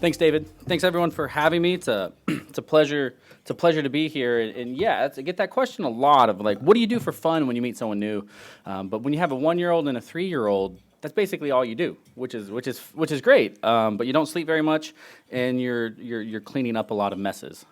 Thanks, David. Thanks, everyone, for having me. It's a pleasure. It's a pleasure to be here. And yeah, I get that question a lot of like, what do you do for fun when you meet someone new? But when you have a 1-year-old and a 3-year-old, that's basically all you do, which is great. But you don't sleep very much, and you're cleaning up a lot of messes.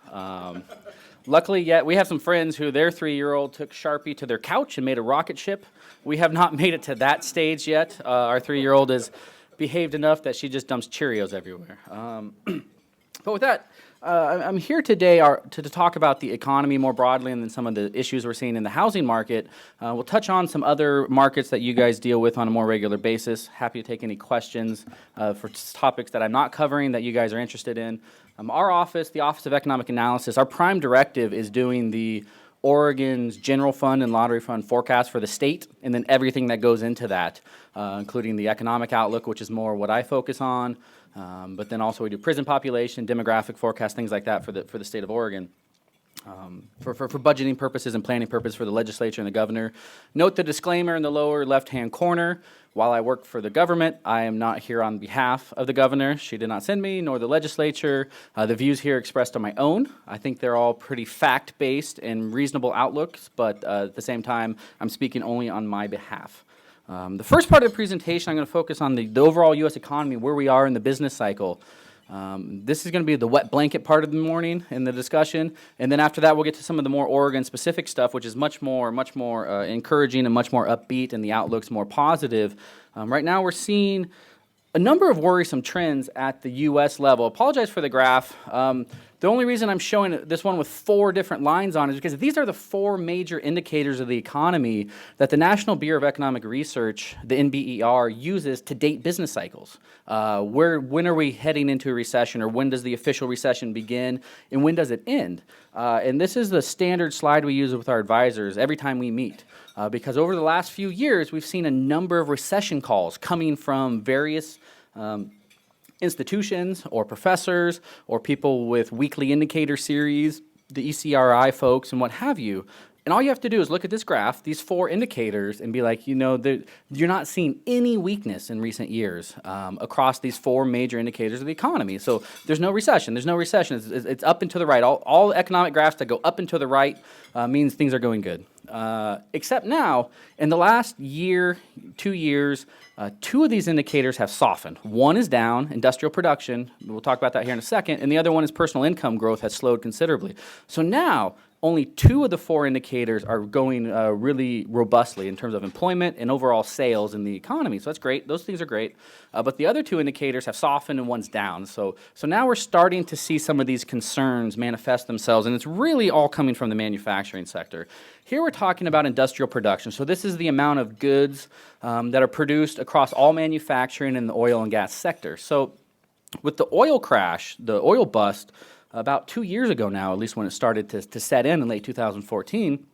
Luckily, yet we have some friends who their 3-year-old took Sharpie to their couch and made a rocket ship. We have not made it to that stage yet. Our 3-year-old is behaved enough that she just dumps Cheerios everywhere. But with that, I'm here today to talk about the economy more broadly and then some of the issues we're seeing in the housing market. We'll touch on some other markets that you guys deal with on a more regular basis. Happy to take any questions for topics that I'm not covering that you guys are interested in. Our office, the Office of Economic Analysis, our prime directive is doing the Oregon's general fund and lottery fund forecast for the state, and then everything that goes into that, including the economic outlook, which is more what I focus on, but then also we do prison population, demographic forecast, things like that for the state of Oregon. For budgeting purposes and planning purposes for the legislature and the governor. Note the disclaimer in the lower left-hand corner. While I work for the government, I am not here on behalf of the governor. She did not send me, nor the legislature. The views here expressed are my own. I think they're all pretty fact-based and reasonable outlooks, but at the same time, I'm speaking only on my behalf. The first part of the presentation, I'm going to focus on the overall U.S. economy, where we are in the business cycle. This is going to be the wet blanket part of the morning in the discussion, and then after that we'll get to some of the more Oregon-specific stuff, which is much more encouraging and much more upbeat, and the outlook's more positive. Right now we're seeing a number of worrisome trends at the U.S. level. Apologize for the graph. The only reason I'm showing this one with 4 different lines on it is because these are the 4 major indicators of the economy that the National Bureau of Economic Research, the NBER, uses to date business cycles. When are we heading into a recession, or when does the official recession begin, and when does it end? And this is the standard slide we use with our advisors every time we meet. Because over the last few years, we've seen a number of recession calls coming from various institutions or professors or people with weekly indicator series, the ECRI folks and what have you. And all you have to do is look at this graph, these 4 indicators, and be like, you know, you're not seeing any weakness in recent years across these 4 major indicators of the economy. So there's no recession. There's no recession. It's up and to the right. All economic graphs that go up and to the right means things are going good. Except now, in the last year, 2 years, 2 of these indicators have softened. One is down, industrial production. We'll talk about that here in a second. And the other one is personal income growth has slowed considerably. So now, only 2 of the 4 indicators are going really robustly in terms of employment and overall sales in the economy. So that's great. Those things are great. But the other 2 indicators have softened and one's down. So now we're starting to see some of these concerns manifest themselves, and it's really all coming from the manufacturing sector. Here we're talking about industrial production. So this is the amount of goods that are produced across all manufacturing in the oil and gas sector. So with the oil crash, the oil bust, about 2 years ago now, at least when it started to set in late 2014,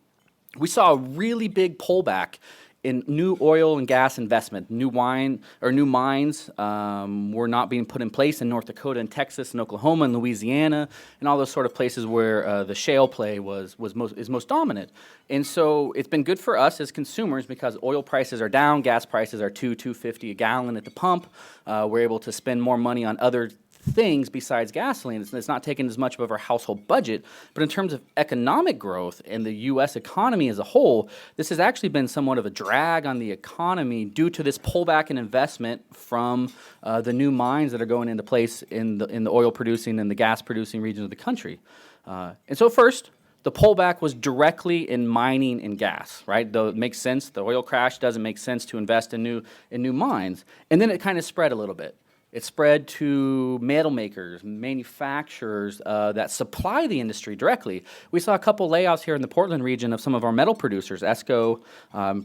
we saw a really big pullback in new oil and gas investment. New mines were not being put in place in North Dakota and Texas and Oklahoma and Louisiana and all those sort of places where the shale play is most dominant. And so it's been good for us as consumers because oil prices are down, gas prices are $2.50 a gallon at the pump. We're able to spend more money on other things besides gasoline. It's not taking as much of our household budget, but in terms of economic growth and the U.S. economy as a whole, this has actually been somewhat of a drag on the economy due to this pullback in investment from the new mines that are going into place in the oil producing and the gas producing regions of the country. And so first, the pullback was directly in mining and gas, right? Though it makes sense, the oil crash doesn't make sense to invest in new mines. And then it kind of spread a little bit. It spread to metal makers, manufacturers that supply the industry directly. We saw a couple layoffs here in the Portland region of some of our metal producers, ESCO,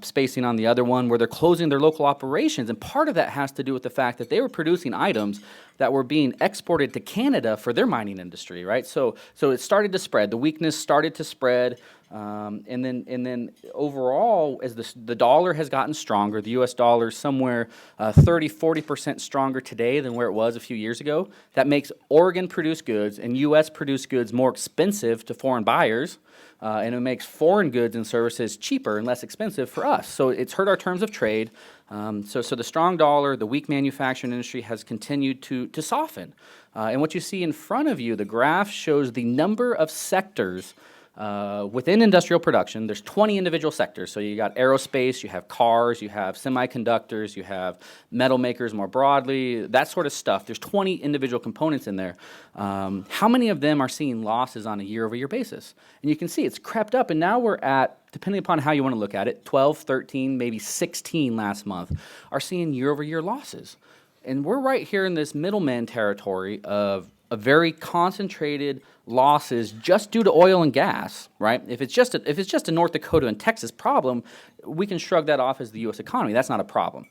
spacing on the other one, where they're closing their local operations. And part of that has to do with the fact that they were producing items that were being exported to Canada for their mining industry, right? So it started to spread. The weakness started to spread. And then overall, as the dollar has gotten stronger, the U.S. dollar is somewhere 30–40% stronger today than where it was a few years ago. That makes Oregon-produced goods and U.S.-produced goods more expensive to foreign buyers, and it makes foreign goods and services cheaper and less expensive for us. So it's hurt our terms of trade. So the strong dollar, the weak manufacturing industry has continued to soften. And what you see in front of you, the graph shows the number of sectors within industrial production. There's 20 individual sectors. So you got aerospace, you have cars, you have semiconductors, you have metal makers more broadly, that sort of stuff. There's 20 individual components in there. How many of them are seeing losses on a year-over-year basis? And you can see it's crept up, and now we're at, depending upon how you want to look at it, 12, 13, maybe 16 last month, are seeing year-over-year losses. And we're right here in this middleman territory of a very concentrated losses just due to oil and gas, right? If it's just a North Dakota and Texas problem, we can shrug that off as the U.S. economy. That's not a problem.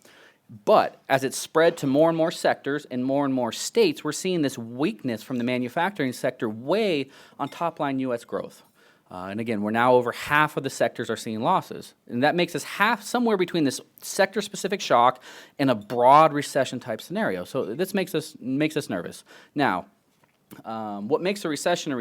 But as it's spread to more and more sectors and more states, we're seeing this weakness from the manufacturing sector weigh on top-line U.S. growth. And again, we're now over half of the sectors are seeing losses. And that makes us somewhere between this sector-specific shock and a broad recession-type scenario. So this makes us nervous. Now, what makes a recession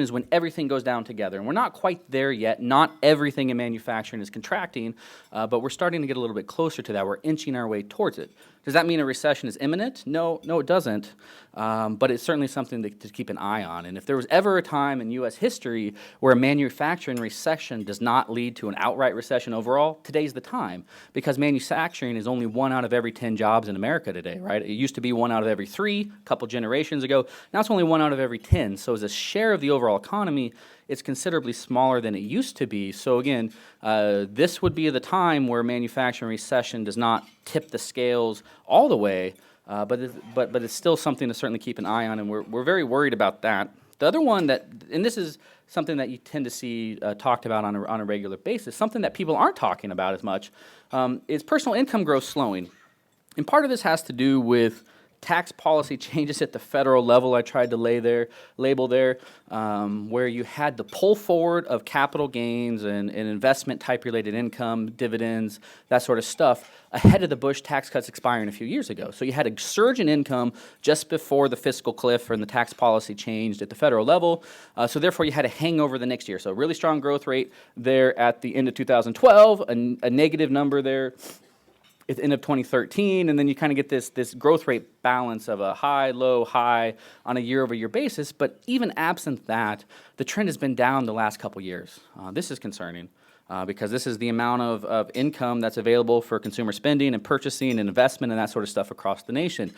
is when everything goes down together. And we're not quite there yet. Not everything in manufacturing is contracting, but we're starting to get a little bit closer to that. We're inching our way towards it. Does that mean a recession is imminent? No, it doesn't. But it's certainly something to keep an eye on. And if there was ever a time in U.S. history where a manufacturing recession does not lead to an outright recession overall, today's the time. Because manufacturing is only 1 out of every 10 jobs in America today, right? It used to be 1 out of every 3 a couple generations ago. Now it's only 1 out of every 10. So as a share of the overall economy, it's considerably smaller than it used to be. So again, this would be the time where manufacturing recession does not tip the scales all the way, but it's still something to certainly keep an eye on, and we're very worried about that. The other one and this is something that you tend to see talked about on a regular basis, something that people aren't talking about as much, is personal income growth slowing. And part of this has to do with tax policy changes at the federal level. I tried to label there, where you had the pull forward of capital gains and investment type related income, dividends, that sort of stuff, ahead of the Bush tax cuts expiring a few years ago. So you had a surge in income just before the fiscal cliff and the tax policy changed at the federal level. So therefore you had a hangover the next year. So a really strong growth rate there at the end of 2012, a negative number there at the end of 2013, and then you kind of get this growth rate balance of a high, low, high on a year-over-year basis. But even absent that, the trend has been down the last couple years. This is concerning because this is the amount of income that's available for consumer spending and purchasing and investment and that sort of stuff across the nation.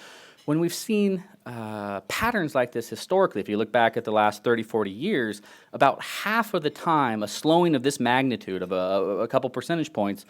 When we've seen patterns like this historically, if you look back at the last 30, 40 years, about half of the time a slowing of this magnitude of a couple percentage points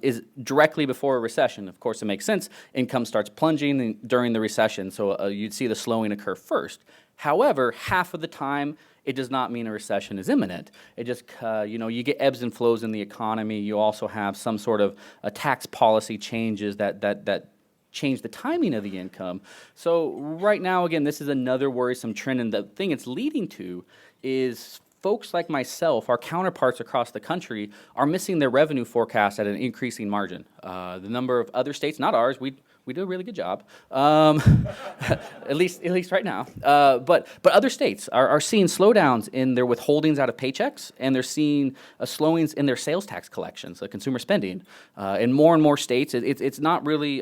is directly before a recession. Of course, it makes sense. Income starts plunging during the recession, so you'd see the slowing occur first. However, half of the time, it does not mean a recession is imminent. It just, you get ebbs and flows in the economy. You also have some sort of tax policy changes that change the timing of the income. So right now, again, this is another worrisome trend, and the thing it's leading to is folks like myself, our counterparts across the country, are missing their revenue forecast at an increasing margin. The number of other states, not ours, we do a really good job, at least right now. But other states are seeing slowdowns in their withholdings out of paychecks, and they're seeing slowings in their sales tax collections, consumer spending. In more and more states, it's not really,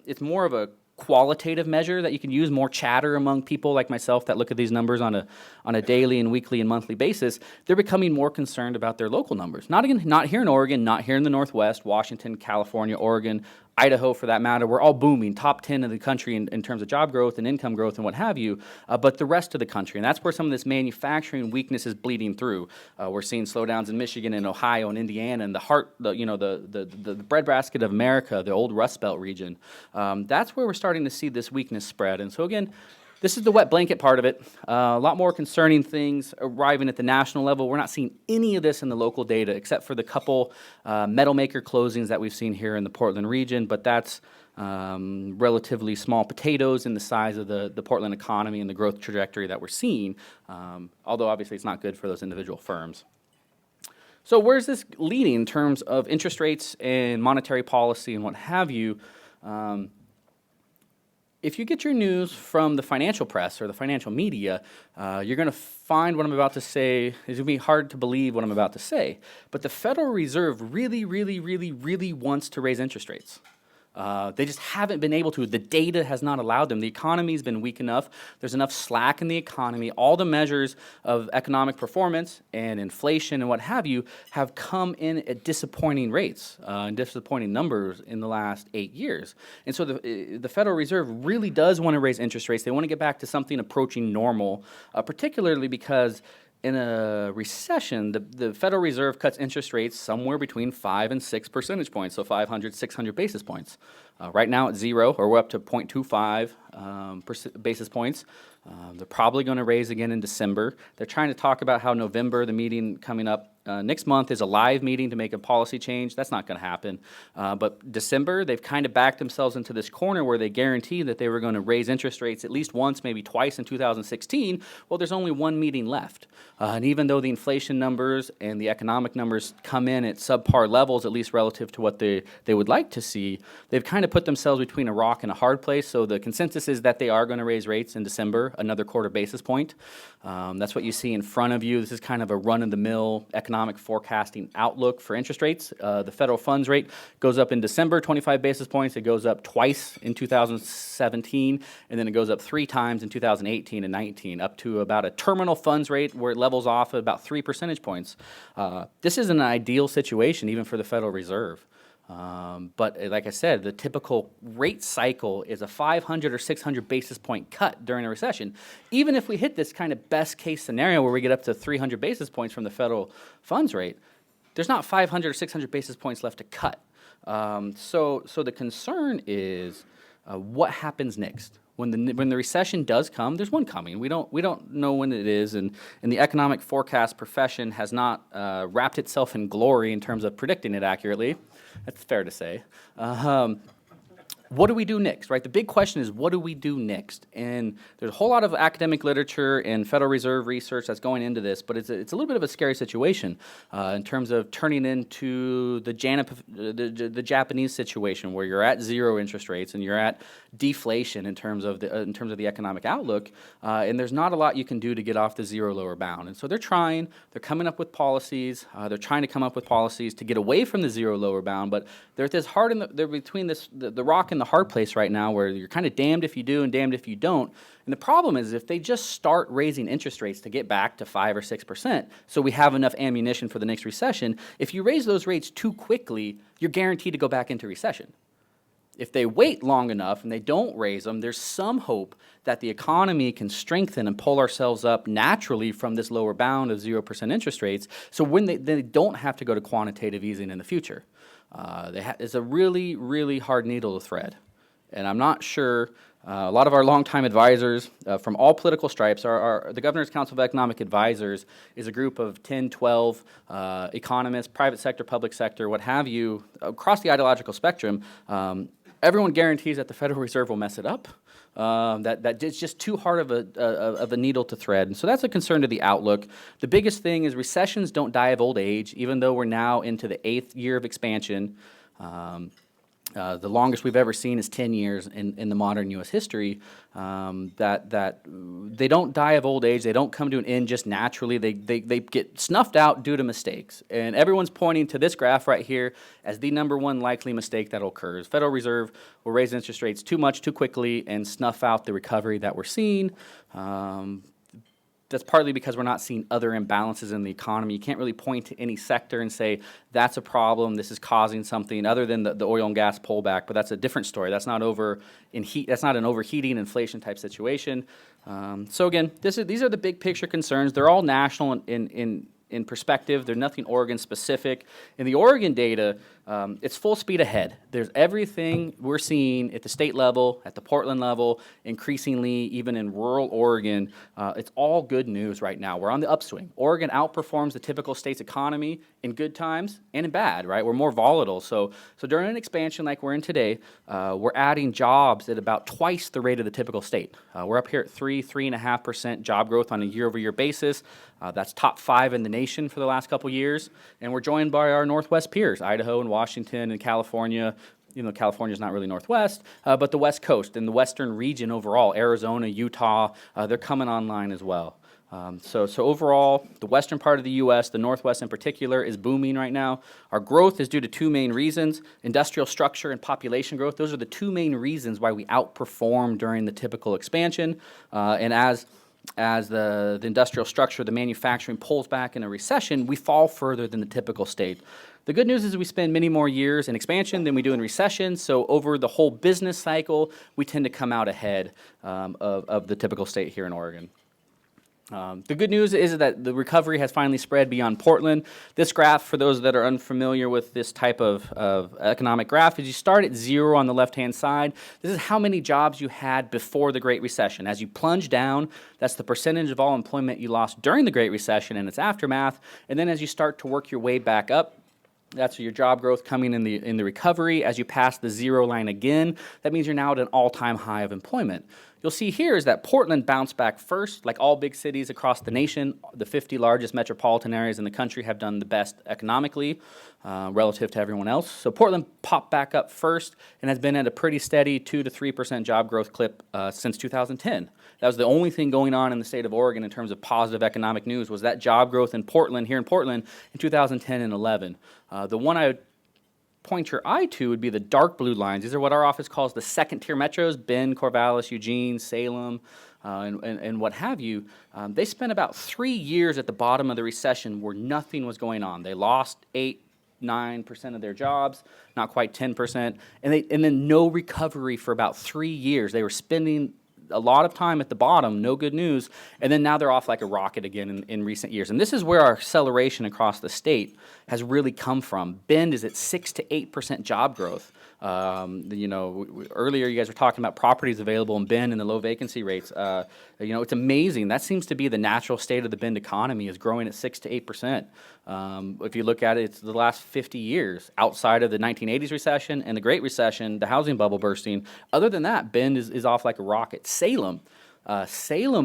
it's more of a qualitative measure that you can use, more chatter among people like myself that look at these numbers on a daily and weekly and monthly basis. They're becoming more concerned about their local numbers. Not here in Oregon, not here in the Northwest, Washington, California, Oregon, Idaho for that matter. We're all booming, top 10 of the country in terms of job growth and income growth and what have you, but the rest of the country, and that's where some of this manufacturing weakness is bleeding through. We're seeing slowdowns in Michigan and Ohio and Indiana and the breadbasket of America, the old Rust Belt region. That's where we're starting to see this weakness spread. And so again, this is the wet blanket part of it. A lot more concerning things arriving at the national level. We're not seeing any of this in the local data except for the couple metal maker closings that we've seen here in the Portland region, but that's relatively small potatoes in the size of the Portland economy and the growth trajectory that we're seeing, although obviously it's not good for those individual firms. So where's this leading in terms of interest rates and monetary policy and what have you? If you get your news from the financial press or the financial media, you're going to find what I'm about to say, it's going to be hard to believe what I'm about to say, but the Federal Reserve really wants to raise interest rates. They just haven't been able to. The data has not allowed them. The economy's been weak enough. There's enough slack in the economy. All the measures of economic performance and inflation and what have you have come in at disappointing rates and disappointing numbers in the last 8 years. And so the Federal Reserve really does want to raise interest rates. They want to get back to something approaching normal, particularly because in a recession, the Federal Reserve cuts interest rates somewhere between 5 and 6 percentage points, so 500, 600 basis points. Right now it's 0, or we're up to 0.25 basis points. They're probably going to raise again in December. They're trying to talk about how November, the meeting coming up next month, is a live meeting to make a policy change. That's not going to happen. But December, they've kind of backed themselves into this corner where they guaranteed that they were going to raise interest rates at least once, maybe twice in 2016. Well, there's only one meeting left. And even though the inflation numbers and the economic numbers come in at subpar levels, at least relative to what they would like to see, they've kind of put themselves between a rock and a hard place. So the consensus is that they are going to raise rates in December, another quarter basis point. That's what you see in front of you. This is kind of a run-of-the-mill economic forecasting outlook for interest rates. The federal funds rate goes up in December, 25 basis points. It goes up twice in 2017, and then it goes up 3 times in 2018 and 19, up to about a terminal funds rate where it levels off at about 3 percentage points. This is an ideal situation even for the Federal Reserve. But like I said, the typical rate cycle is a 500 or 600 basis point cut during a recession. Even if we hit this kind of best case scenario where we get up to 300 basis points from the federal funds rate, there's not 500 or 600 basis points left to cut. So the concern is what happens next. When the recession does come, there's one coming. We don't know when it is, and the economic forecast profession has not wrapped itself in glory in terms of predicting it accurately. That's fair to say. What do we do next, right? The big question is, what do we do next? And there's a whole lot of academic literature and Federal Reserve research that's going into this, but it's a little bit of a scary situation in terms of turning into the Japanese situation where you're at 0 interest rates and you're at deflation in terms of the economic outlook, and there's not a lot you can do to get off the 0 lower bound. And so they're coming up with policies. They're trying to come up with policies to get away from the 0 lower bound, but they're between the rock and the hard place right now where you're kind of damned if you do and damned if you don't. And the problem is if they just start raising interest rates to get back to 5 or 6%, so we have enough ammunition for the next recession, if you raise those rates too quickly, you're guaranteed to go back into recession. If they wait long enough and they don't raise them, there's some hope that the economy can strengthen and pull ourselves up naturally from this lower bound of 0% interest rates, so when they don't have to go to quantitative easing in the future. It's a really hard needle to thread. And I'm not sure, a lot of our longtime advisors from all political stripes, the Governor's Council of Economic Advisors is a group of 10, 12 economists, private sector, public sector, what have you, across the ideological spectrum. Everyone guarantees that the Federal Reserve will mess it up. That it's just too hard of a needle to thread. And so that's a concern to the outlook. The biggest thing is recessions don't die of old age, even though we're now into the 8th year of expansion. The longest we've ever seen is 10 years in the modern U.S. history. That they don't die of old age. They don't come to an end just naturally. They get snuffed out due to mistakes. And everyone's pointing to this graph right here as the number one likely mistake that occurs. Federal Reserve will raise interest rates too much, too quickly, and snuff out the recovery that we're seeing. That's partly because we're not seeing other imbalances in the economy. You can't really point to any sector and say, that's a problem, this is causing something, other than the oil and gas pullback, but that's a different story. That's not that's not an overheating inflation type situation. So again, these are the big picture concerns. They're all national in perspective. They're nothing Oregon specific. In the Oregon data, It's full speed ahead. There's everything we're seeing at the state level, at the Portland level, increasingly even in rural Oregon. It's all good news right now. We're on the upswing. Oregon outperforms the typical state's economy in good times and in bad, right? We're more volatile. So during an expansion like we're in today, we're adding jobs at about twice the rate of the typical state. We're up here at 3.5% job growth on a year-over-year basis. That's top 5 in the nation for the last couple years. And we're joined by our Northwest peers, Idaho and Washington and California. You know, California's not really Northwest, but the West Coast and the Western region overall, Arizona, Utah, they're coming online as well. So overall, the western part of the U.S., the Northwest in particular, is booming right now. Our growth is due to 2 main reasons: industrial structure and population growth. Those are the 2 main reasons why we outperform during the typical expansion. And as the industrial structure, the manufacturing pulls back in a recession, we fall further than the typical state. The good news is we spend many more years in expansion than we do in recession, so over the whole business cycle, we tend to come out ahead of the typical state here in Oregon. The good news is that the recovery has finally spread beyond Portland. This graph, for those that are unfamiliar with this type of economic graph, is you start at 0 on the left-hand side. This is how many jobs you had before the Great Recession. As you plunge down, that's the percentage of all employment you lost during the Great Recession and its aftermath. And then as you start to work your way back up, that's your job growth coming in the recovery. As you pass the 0 line again, that means you're now at an all-time high of employment. You'll see here is that Portland bounced back first. Like all big cities across the nation, the 50 largest metropolitan areas in the country have done the best economically relative to everyone else. So Portland popped back up first and has been at a pretty steady 2 to 3% job growth clip since 2010. That was the only thing going on in the state of Oregon in terms of positive economic news, was that job growth in Portland, here in Portland, in 2010 and 11. The one I would point your eye to would be the dark blue lines. These are what our office calls the second-tier metros: Bend, Corvallis, Eugene, Salem, and what have you. They spent about 3 years at the bottom of the recession where nothing was going on. They lost 8-9% of their jobs, not quite 10%, and then no recovery for about 3 years. They were spending a lot of time at the bottom, no good news, and then now they're off like a rocket again in recent years. And this is where our acceleration across the state has really come from. Bend is at 6 to 8% job growth. Earlier you guys were talking about properties available in Bend and the low vacancy rates. It's amazing. That seems to be the natural state of the Bend economy, is growing at 6 to 8%. If you look at it, it's the last 50 years, outside of the 1980s recession and the Great Recession, the housing bubble bursting. Other than that, Bend is off like a rocket. Salem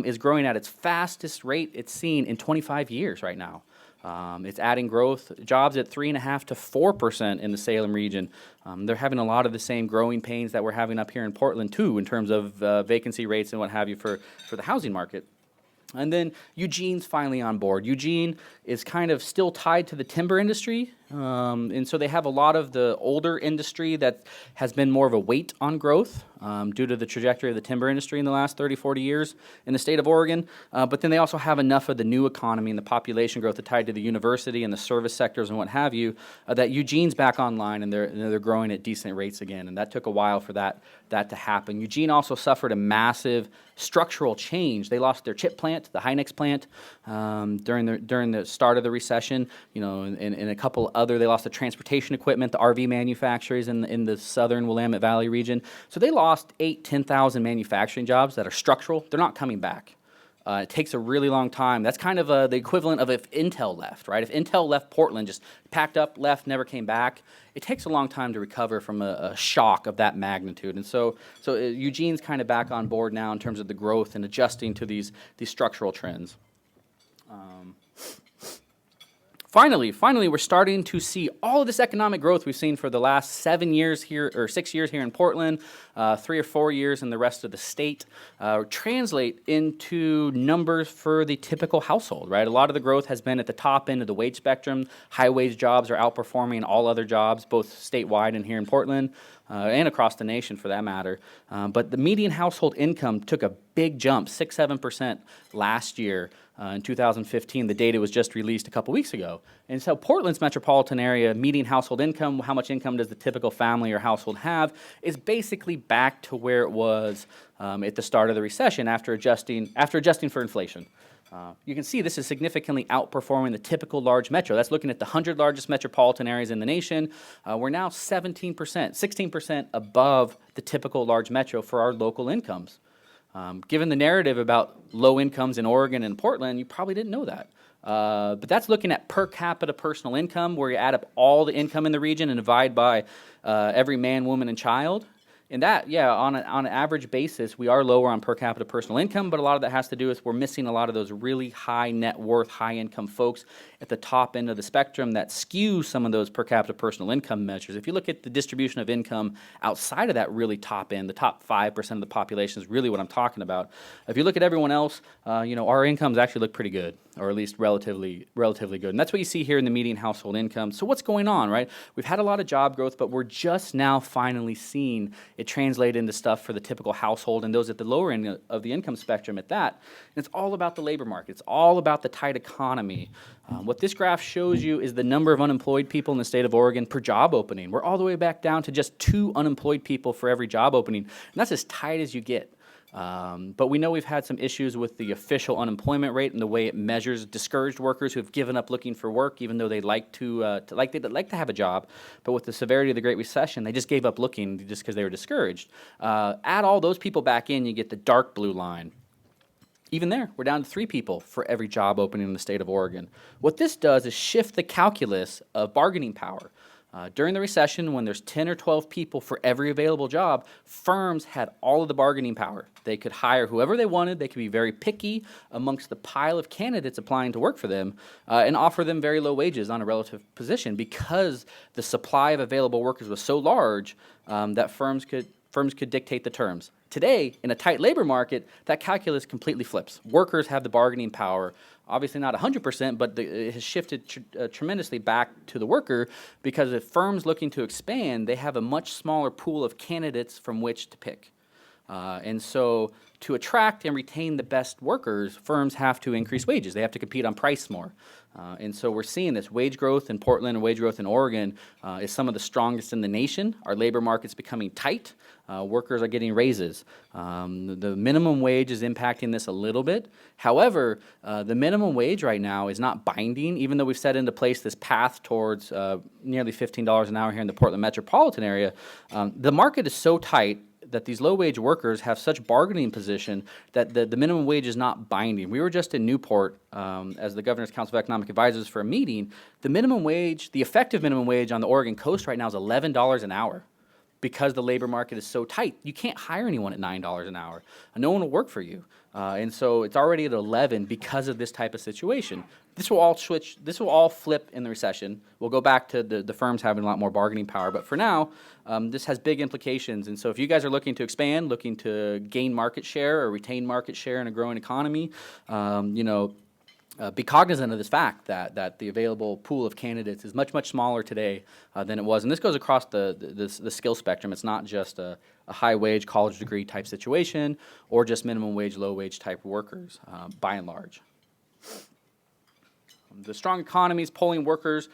is growing at its fastest rate it's seen in 25 years right now. It's adding growth, jobs at 3.5 to 4% in the Salem region. They're having a lot of the same growing pains that we're having up here in Portland too, in terms of vacancy rates and what have you for the housing market. And then Eugene's finally on board. Eugene is kind of still tied to the timber industry, and so they have a lot of the older industry that has been more of a weight on growth due to the trajectory of the timber industry in the last 30, 40 years in the state of Oregon. But then they also have enough of the new economy and the population growth tied to the university and the service sectors and what have you, that Eugene's back online and they're growing at decent rates again. And that took a while for that to happen. Eugene also suffered a massive structural change. They lost their chip plant, the Hynix plant, during the start of the recession. And a couple other, they lost the transportation equipment, the RV manufacturers in the southern Willamette Valley region. So they lost 10,000 manufacturing jobs that are structural. They're not coming back. It takes a really long time. That's kind of the equivalent of if Intel left, right? If Intel left Portland, just packed up, left, never came back, it takes a long time to recover from a shock of that magnitude. And so Eugene's kind of back on board now in terms of the growth and adjusting to these structural trends. Finally, we're starting to see all of this economic growth we've seen for the last 7 years here, or 6 years here in Portland, 3 or 4 years in the rest of the state, translate into numbers for the typical household, right? A lot of the growth has been at the top end of the wage spectrum. High-wage jobs are outperforming all other jobs, both statewide and here in Portland, and across the nation for that matter. But the median household income took a big jump, 6-7% last year. In 2015, the data was just released a couple weeks ago. And so Portland's metropolitan area median household income, how much income does the typical family or household have, is basically back to where it was at the start of the recession after adjusting for inflation. You can see this is significantly outperforming the typical large metro. That's looking at the 100 largest metropolitan areas in the nation. We're now 17%, 16% above the typical large metro for our local incomes. Given the narrative about low incomes in Oregon and Portland, you probably didn't know that. But that's looking at per capita personal income, where you add up all the income in the region and divide by every man, woman, and child. And that, yeah, on an average basis, we are lower on per capita personal income, but a lot of that has to do with we're missing a lot of those really high net worth, high income folks at the top end of the spectrum that skew some of those per capita personal income measures. If you look at the distribution of income outside of that really top end, the top 5% of the population is really what I'm talking about. If you look at everyone else, our incomes actually look pretty good, or at least relatively good. And that's what you see here in the median household income. So what's going on, right? We've had a lot of job growth, but we're just now finally seeing it translate into stuff for the typical household and those at the lower end of the income spectrum at that. And it's all about the labor market. It's all about the tight economy. What this graph shows you is the number of unemployed people in the state of Oregon per job opening. We're all the way back down to just 2 unemployed people for every job opening. And that's as tight as you get. But we know we've had some issues with the official unemployment rate and the way it measures discouraged workers who have given up looking for work, even though they'd like to have a job. But with the severity of the Great Recession, they just gave up looking just because they were discouraged. Add all those people back in, you get the dark blue line. Even there, we're down to 3 people for every job opening in the state of Oregon. What this does is shift the calculus of bargaining power. During the recession, when there's 10 or 12 people for every available job, firms had all of the bargaining power. They could hire whoever they wanted. They could be very picky amongst the pile of candidates applying to work for them and offer them very low wages on a relative position because the supply of available workers was so large that firms could dictate the terms. Today, in a tight labor market, that calculus completely flips. Workers have the bargaining power, obviously not 100%, but it has shifted tremendously back to the worker because if firms looking to expand, they have a much smaller pool of candidates from which to pick. And so to attract and retain the best workers, firms have to increase wages. They have to compete on price more. And so we're seeing this wage growth in Portland and wage growth in Oregon is some of the strongest in the nation. Our labor market's becoming tight. Workers are getting raises. The minimum wage is impacting this a little bit. However, the minimum wage right now is not binding, even though we've set into place this path towards nearly $15 an hour here in the Portland metropolitan area. The market is so tight that these low-wage workers have such bargaining position that the minimum wage is not binding. We were just in Newport as the Governor's Council of Economic Advisors for a meeting. The minimum wage, the effective minimum wage on the Oregon coast right now is $11 an hour because the labor market is so tight. You can't hire anyone at $9 an hour. No one will work for you. And so it's already at 11 because of this type of situation. This will all switch. This will all flip in the recession. We'll go back to the firms having a lot more bargaining power. But for now, this has big implications. And so if you guys are looking to expand, looking to gain market share or retain market share in a growing economy, be cognizant of this fact that the available pool of candidates is much, much smaller today than it was. And this goes across the skill spectrum. It's not just a high wage, college degree type situation or just minimum wage, low wage type workers by and large. The strong economy is pulling workers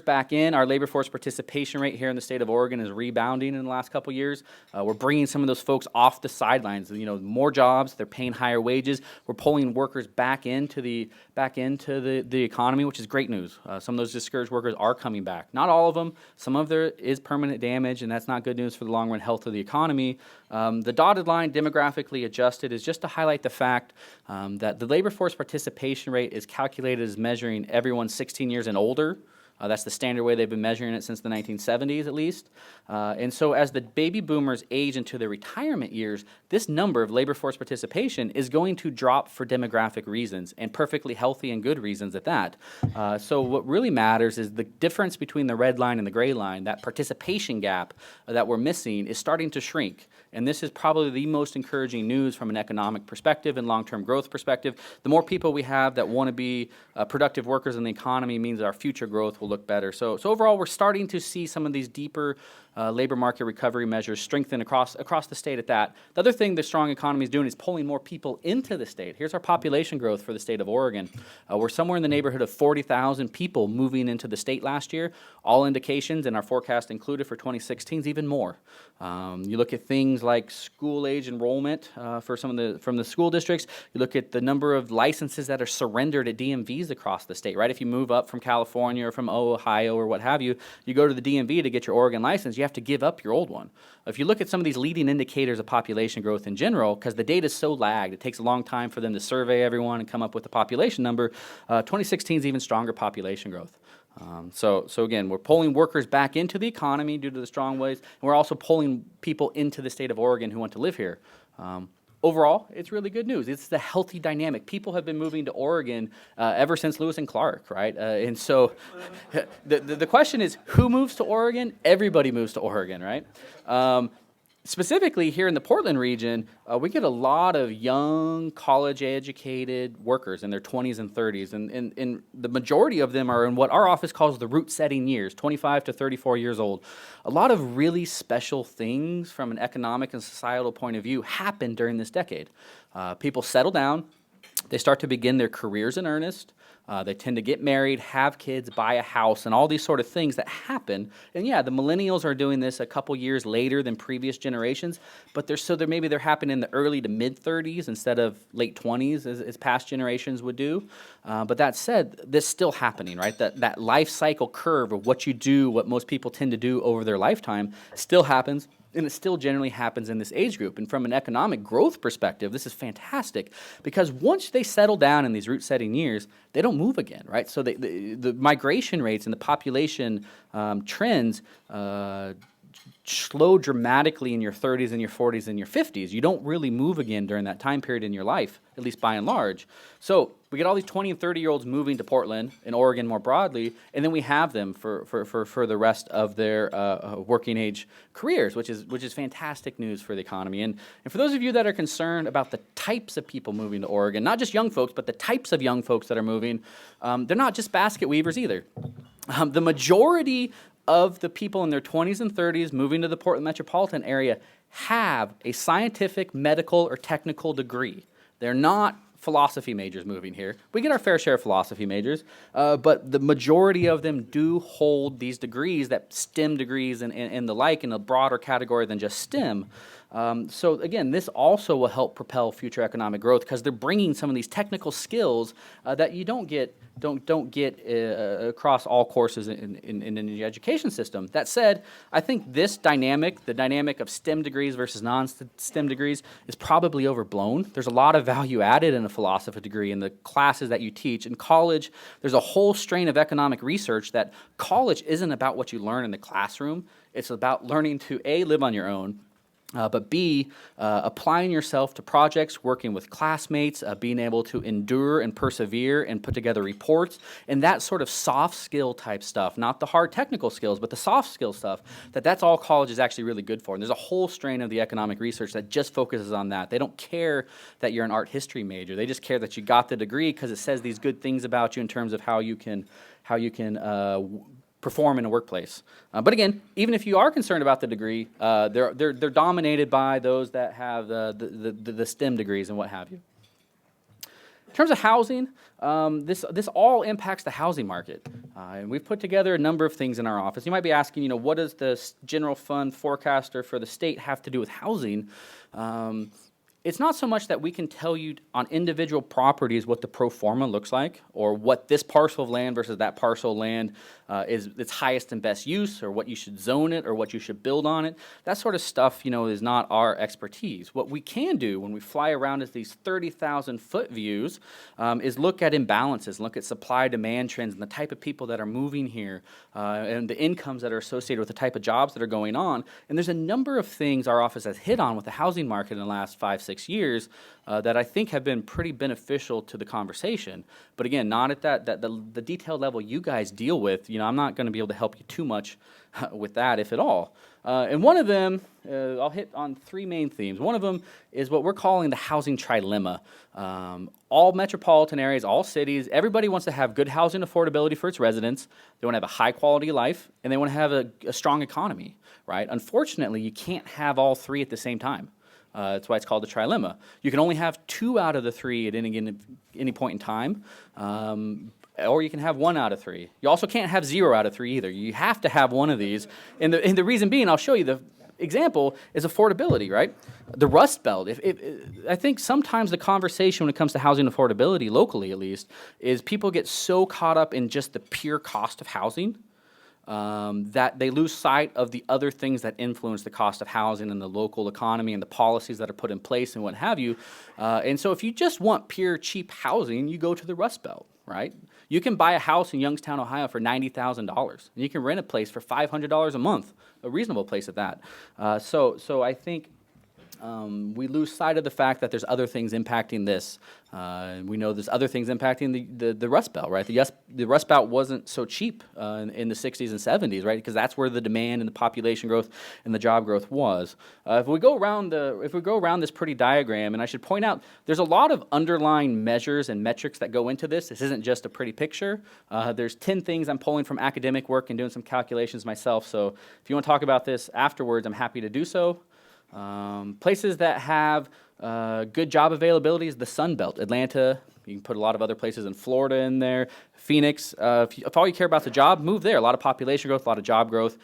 back in. Our labor force participation rate here in the state of Oregon is rebounding in the last couple years. We're bringing some of those folks off the sidelines. More jobs, they're paying higher wages. We're pulling workers back into the economy, which is great news. Some of those discouraged workers are coming back. Not all of them. Some of there is permanent damage, and that's not good news for the long run health of the economy. The dotted line, demographically adjusted, is just to highlight the fact that the labor force participation rate is calculated as measuring everyone 16 years and older. That's the standard way they've been measuring it since the 1970s, at least. And so as the baby boomers age into their retirement years, this number of labor force participation is going to drop for demographic reasons, and perfectly healthy and good reasons at that. So what really matters is the difference between the red line and the gray line. That participation gap that we're missing is starting to shrink. And this is probably the most encouraging news from an economic perspective and long-term growth perspective. The more people we have that want to be productive workers in the economy means our future growth will look better. So overall, we're starting to see some of these deeper labor market recovery measures strengthen across the state at that. The other thing the strong economy is doing is pulling more people into the state. Here's our population growth for the state of Oregon. We're somewhere in the neighborhood of 40,000 people moving into the state last year. All indications in our forecast included for 2016 is even more. You look at things like school age enrollment for from the school districts. You look at the number of licenses that are surrendered at DMVs across the state, right? If you move up from California or from Ohio or what have you, you go to the DMV to get your Oregon license, you have to give up your old one. If you look at some of these leading indicators of population growth in general, because the data is so lagged, it takes a long time for them to survey everyone and come up with a population number, 2016 is even stronger population growth. So again, we're pulling workers back into the economy due to the strong waves, and we're also pulling people into the state of Oregon who want to live here. Overall, it's really good news. It's the healthy dynamic. People have been moving to Oregon ever since Lewis and Clark, right? And so the question is, who moves to Oregon? Everybody moves to Oregon, right? Specifically here in the Portland region, we get a lot of young college-educated workers in their 20s and 30s, and the majority of them are in what our office calls the root-setting years, 25 to 34 years old. A lot of really special things from an economic and societal point of view happen during this decade. People settle down, they start to begin their careers in earnest. They tend to get married, have kids, buy a house, and all these sort of things that happen. And yeah, the millennials are doing this a couple years later than previous generations, but maybe they're happening in the early to mid-30s instead of late 20s as past generations would do. But that said, this is still happening, right? That life cycle curve of what you do, what most people tend to do over their lifetime, still happens. And it still generally happens in this age group. And from an economic growth perspective, this is fantastic because once they settle down in these root-setting years, they don't move again, right? So the migration rates and the population trends slow dramatically in your 30s and your 40s and your 50s. You don't really move again during that time period in your life, at least by and large. So we get all these 20 and 30-year-olds moving to Portland and Oregon more broadly, and then we have them for the rest of their working age careers, which is fantastic news for the economy. And for those of you that are concerned about the types of people moving to Oregon, not just young folks, but the types of young folks that are moving, they're not just basket weavers either. The majority of the people in their 20s and 30s moving to the Portland metropolitan area have a scientific, medical, or technical degree. They're not philosophy majors moving here. We get our fair share of philosophy majors, but the majority of them do hold these degrees, that STEM degrees and the like, in a broader category than just STEM. So again, this also will help propel future economic growth because they're bringing some of these technical skills that you don't get across all courses in the education system. That said, I think this dynamic, the dynamic of STEM degrees versus non-STEM degrees, is probably overblown. There's a lot of value added in a philosophy degree in the classes that you teach. In college, there's a whole strain of economic research that college isn't about what you learn in the classroom. It's about learning to A, live on your own, but B, applying yourself to projects, working with classmates, being able to endure and persevere and put together reports, and that sort of soft skill type stuff, not the hard technical skills, but the soft skill stuff, that's all college is actually really good for. And there's a whole strain of the economic research that just focuses on that. They don't care that you're an art history major. They just care that you got the degree because it says these good things about you in terms of how you can perform in a workplace. But again, even if you are concerned about the degree, they're dominated by those that have the STEM degrees and what have you. In terms of housing, this all impacts the housing market. And we've put together a number of things in our office. You might be asking, what does the general fund forecaster for the state have to do with housing? It's not so much that we can tell you on individual properties what the pro forma looks like or what this parcel of land versus that parcel of land is its highest and best use or what you should zone it or what you should build on it. That sort of stuff, is not our expertise. What we can do when we fly around as these 30,000-foot views is look at imbalances, look at supply-demand trends and the type of people that are moving here and the incomes that are associated with the type of jobs that are going on. And there's a number of things our office has hit on with the housing market in the last 5-6 years that I think have been pretty beneficial to the conversation. But again, not at the detailed level you guys deal with. I'm not going to be able to help you too much with that, if at all. And one of them I'll hit on three main themes. One of them is what we're calling the housing trilemma. All metropolitan areas, all cities, everybody wants to have good housing affordability for its residents. They want to have a high quality life, and they want to have a strong economy, right? Unfortunately, you can't have all three at the same time. That's why it's called the trilemma. You can only have two out of the three at any point in time, or you can have one out of three. You also can't have 0 out of 3 either. You have to have one of these. And the reason being, I'll show you the example, is affordability, right? The Rust Belt. I think sometimes the conversation when it comes to housing affordability, locally at least, is people get so caught up in just the pure cost of housing that they lose sight of the other things that influence the cost of housing and the local economy and the policies that are put in place and what have you. And so if you just want pure cheap housing, you go to the Rust Belt, right? You can buy a house in Youngstown, Ohio for $90,000, and you can rent a place for $500 a month, a reasonable place at that. So I think we lose sight of the fact that there's other things impacting this. We know there's other things impacting the Rust Belt, right? The Rust Belt wasn't so cheap in the 60s and 70s, right? Because that's where the demand and the population growth and the job growth was. If we go around this pretty diagram, and I should point out, there's a lot of underlying measures and metrics that go into this. This isn't just a pretty picture. There's 10 things I'm pulling from academic work and doing some calculations myself. So if you want to talk about this afterwards, I'm happy to do so. Places that have good job availability is the Sun Belt. Atlanta, you can put a lot of other places in Florida in there. Phoenix, if all you care about is a job, move there. A lot of population growth, a lot of job growth.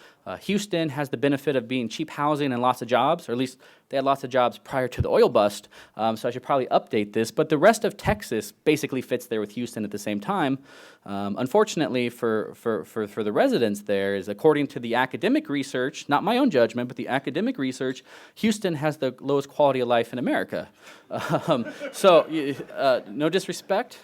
Houston has the benefit of being cheap housing and lots of jobs, or at least they had lots of jobs prior to the oil bust, so I should probably update this. But the rest of Texas basically fits there with Houston at the same time. Unfortunately for the residents there is, according to the academic research, not my own judgment, but the academic research, Houston has the lowest quality of life in America. No disrespect,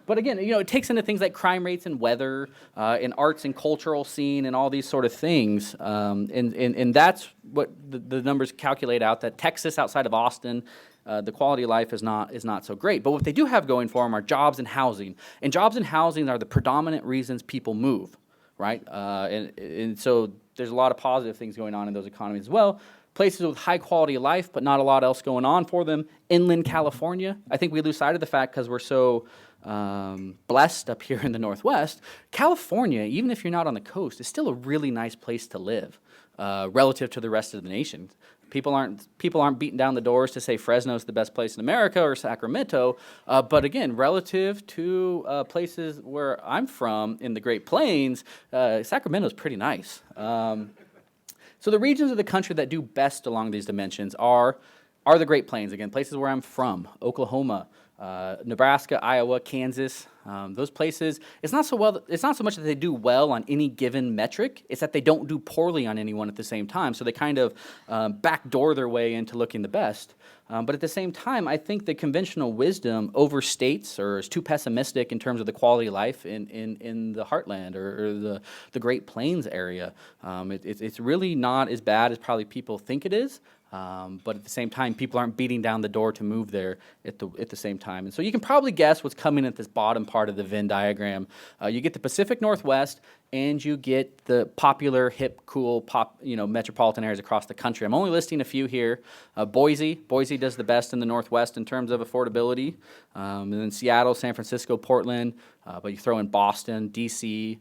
but again, it takes into things like crime rates and weather, and arts and cultural scene and all these sort of things. And that's what the numbers calculate out, that Texas outside of Austin, the quality of life is not so great. But what they do have going for them are jobs and housing. And jobs and housing are the predominant reasons people move, right? And so there's a lot of positive things going on in those economies as well. Places with high quality of life, but not a lot else going on for them. Inland California, I think we lose sight of the fact because we're so blessed up here in the Northwest. California, even if you're not on the coast, is still a really nice place to live relative to the rest of the nation. People aren't beating down the doors to say Fresno's the best place in America or Sacramento, but again, relative to places where I'm from in the Great Plains, Sacramento's pretty nice. So the regions of the country that do best along these dimensions are the Great Plains. Again, places where I'm from, Oklahoma, Nebraska, Iowa, Kansas. Those places, it's not so much that they do well on any given metric, it's that they don't do poorly on any one at the same time. So they kind of backdoor their way into looking the best. But at the same time, I think the conventional wisdom overstates or is too pessimistic in terms of the quality of life in the heartland or the Great Plains area. It's really not as bad as probably people think it is. But at the same time, people aren't beating down the door to move there at the same time. And so you can probably guess what's coming at this bottom part of the Venn diagram. You get the Pacific Northwest, and you get the popular, hip, cool, metropolitan areas across the country. I'm only listing a few here. Boise does the best in the Northwest in terms of affordability. And then Seattle, San Francisco, Portland. But you throw in Boston, D.C.,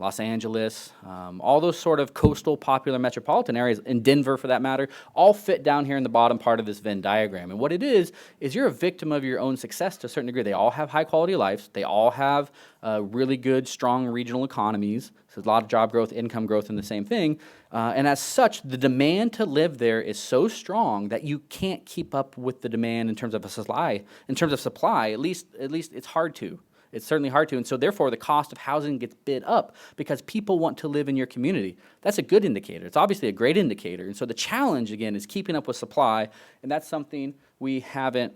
Los Angeles, all those sort of coastal, popular metropolitan areas, and Denver for that matter, all fit down here in the bottom part of this Venn diagram. And what it is you're a victim of your own success to a certain degree. They all have high quality of lives. They all have really good, strong regional economies. So there's a lot of job growth, income growth, and the same thing. And as such, the demand to live there is so strong that you can't keep up with the demand in terms of supply. At least it's hard to. It's certainly hard to, and so therefore the cost of housing gets bid up because people want to live in your community. That's a good indicator. It's obviously a great indicator, and so the challenge, again, is keeping up with supply, and that's something we haven't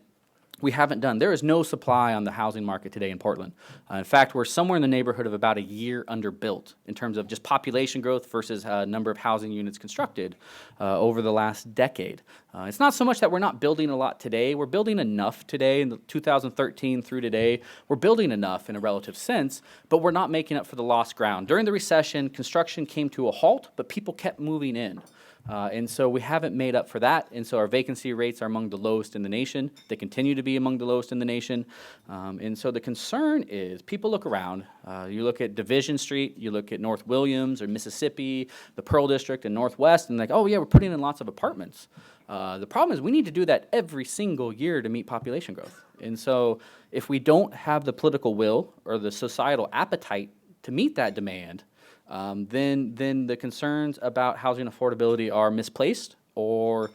done. There is no supply on the housing market today in Portland. In fact, we're somewhere in the neighborhood of about a year underbuilt in terms of just population growth versus number of housing units constructed over the last decade. It's not so much that we're not building a lot today. We're building enough today in 2013 through today. We're building enough in a relative sense, but we're not making up for the lost ground. During the recession, construction came to a halt, but people kept moving in. And so we haven't made up for that. And so our vacancy rates are among the lowest in the nation. They continue to be among the lowest in the nation. And so the concern is people look around. You look at Division Street, you look at North Williams or Mississippi, the Pearl District and Northwest, and like, oh yeah, we're putting in lots of apartments. The problem is we need to do that every single year to meet population growth. And so if we don't have the political will or the societal appetite to meet that demand, then the concerns about housing affordability are misplaced or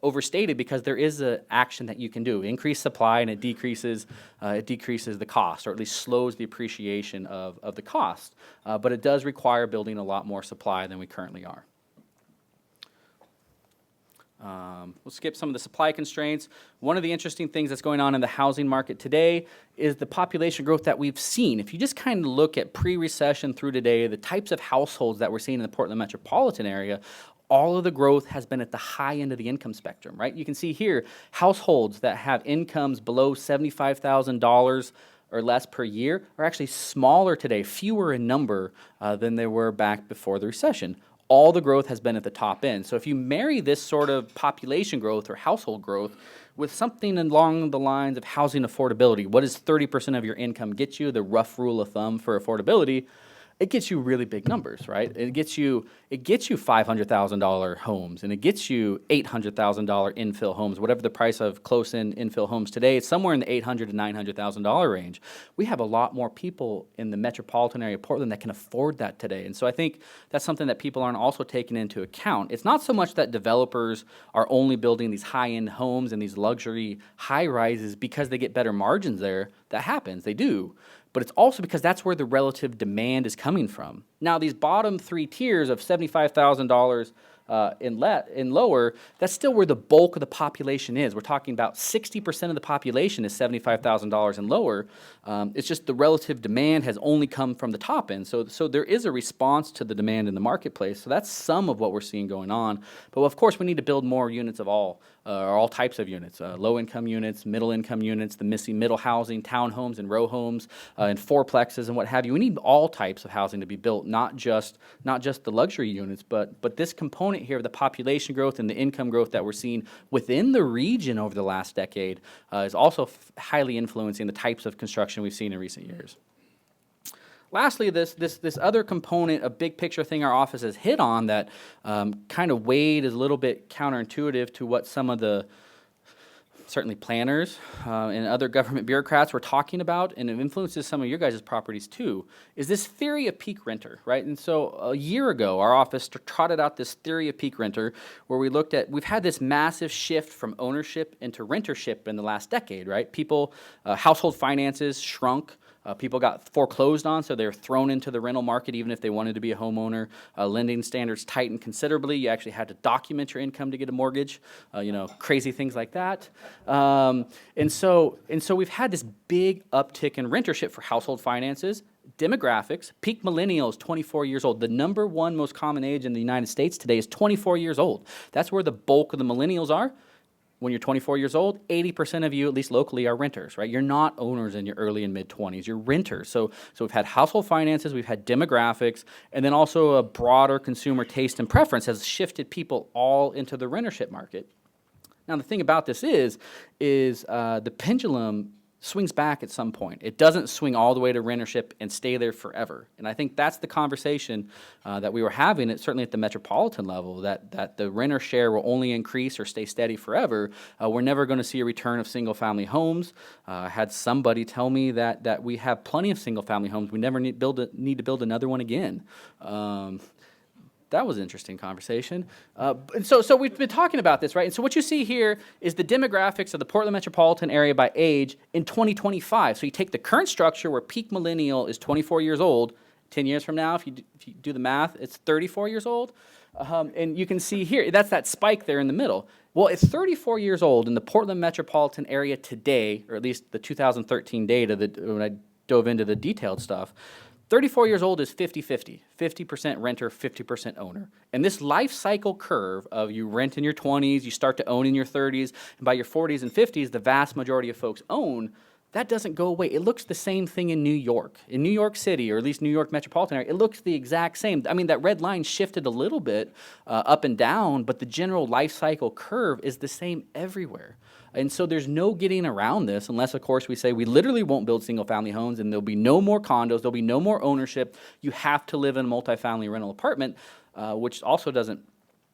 overstated, because there is an action that you can do. Increase supply and it decreases the cost, or at least slows the appreciation of the cost. But it does require building a lot more supply than we currently are. We'll skip some of the supply constraints. One of the interesting things that's going on in the housing market today is the population growth that we've seen. If you just kind of look at pre-recession through today, the types of households that we're seeing in the Portland metropolitan area, all of the growth has been at the high end of the income spectrum, right? You can see here, households that have incomes below $75,000 or less per year are actually smaller today, fewer in number than they were back before the recession. All the growth has been at the top end. So if you marry this sort of population growth or household growth with something along the lines of housing affordability, what does 30% of your income get you, the rough rule of thumb for affordability? It gets you really big numbers, right? It gets you $500,000 homes, and it gets you $800,000 infill homes. Whatever the price of close-in infill homes today, it's somewhere in the $800,000 to $900,000 range. We have a lot more people in the metropolitan area of Portland that can afford that today, and so I think that's something that people aren't also taking into account. It's not so much that developers are only building these high-end homes and these luxury high-rises because they get better margins there. That happens, they do. But it's also because that's where the relative demand is coming from. Now, these bottom three tiers of $75,000 in lower, that's still where the bulk of the population is. We're talking about 60% of the population is $75,000 and lower. It's just the relative demand has only come from the top end. So there is a response to the demand in the marketplace. So that's some of what we're seeing going on. But of course, we need to build more units of all types of units, low-income units, middle-income units, the missing middle housing, townhomes and row homes, and fourplexes and what have you. We need all types of housing to be built, not just the luxury units, but this component here of the population growth and the income growth that we're seeing within the region over the last decade is also highly influencing the types of construction we've seen in recent years. Lastly, this other component, a big picture thing our office has hit on that kind of weighed is a little bit counterintuitive to what some of the certainly planners and other government bureaucrats were talking about, and it influences some of your guys' properties too, is this theory of peak renter, right? And so a year ago, our office trotted out this theory of peak renter where we looked at, we've had this massive shift from ownership into rentership in the last decade, right? People, household finances shrunk. People got foreclosed on, so they were thrown into the rental market even if they wanted to be a homeowner. Lending standards tightened considerably. You actually had to document your income to get a mortgage, crazy things like that. And so we've had this big uptick in rentership for household finances. Demographics, peak millennials, 24 years old. The number one most common age in the United States today is 24 years old. That's where the bulk of the millennials are. When you're 24 years old, 80% of you, at least locally, are renters, right? You're not owners in your early and mid-20s. You're renters. So we've had household finances, we've had demographics, and then also a broader consumer taste and preference has shifted people all into the rentership market. Now, the thing about this is the pendulum swings back at some point. It doesn't swing all the way to rentership and stay there forever. And I think that's the conversation that we were having, certainly at the metropolitan level, that the renter share will only increase or stay steady forever. We're never going to see a return of single-family homes. I had somebody tell me that we have plenty of single-family homes. We never need to build another one again. That was an interesting conversation. And so we've been talking about this, right? And so what you see here is the demographics of the Portland metropolitan area by age in 2025. So you take the current structure where peak millennial is 24 years old. 10 years from now, if you do the math, it's 34 years old. And you can see here, that's that spike there in the middle. Well, it's 34 years old in the Portland metropolitan area today, or at least the 2013 data when I dove into the detailed stuff. 34 years old is 50-50, 50% renter, 50% owner. And this life cycle curve of you rent in your 20s, you start to own in your 30s, and by your 40s and 50s, the vast majority of folks own, That doesn't go away. It looks the same thing in New York. In New York City, or at least New York metropolitan area, it looks the exact same. I mean, that red line shifted a little bit up and down, but the general life cycle curve is the same everywhere. And so there's no getting around this unless, of course, we say we literally won't build single-family homes and there'll be no more condos, there'll be no more ownership. You have to live in a multifamily rental apartment, which also doesn't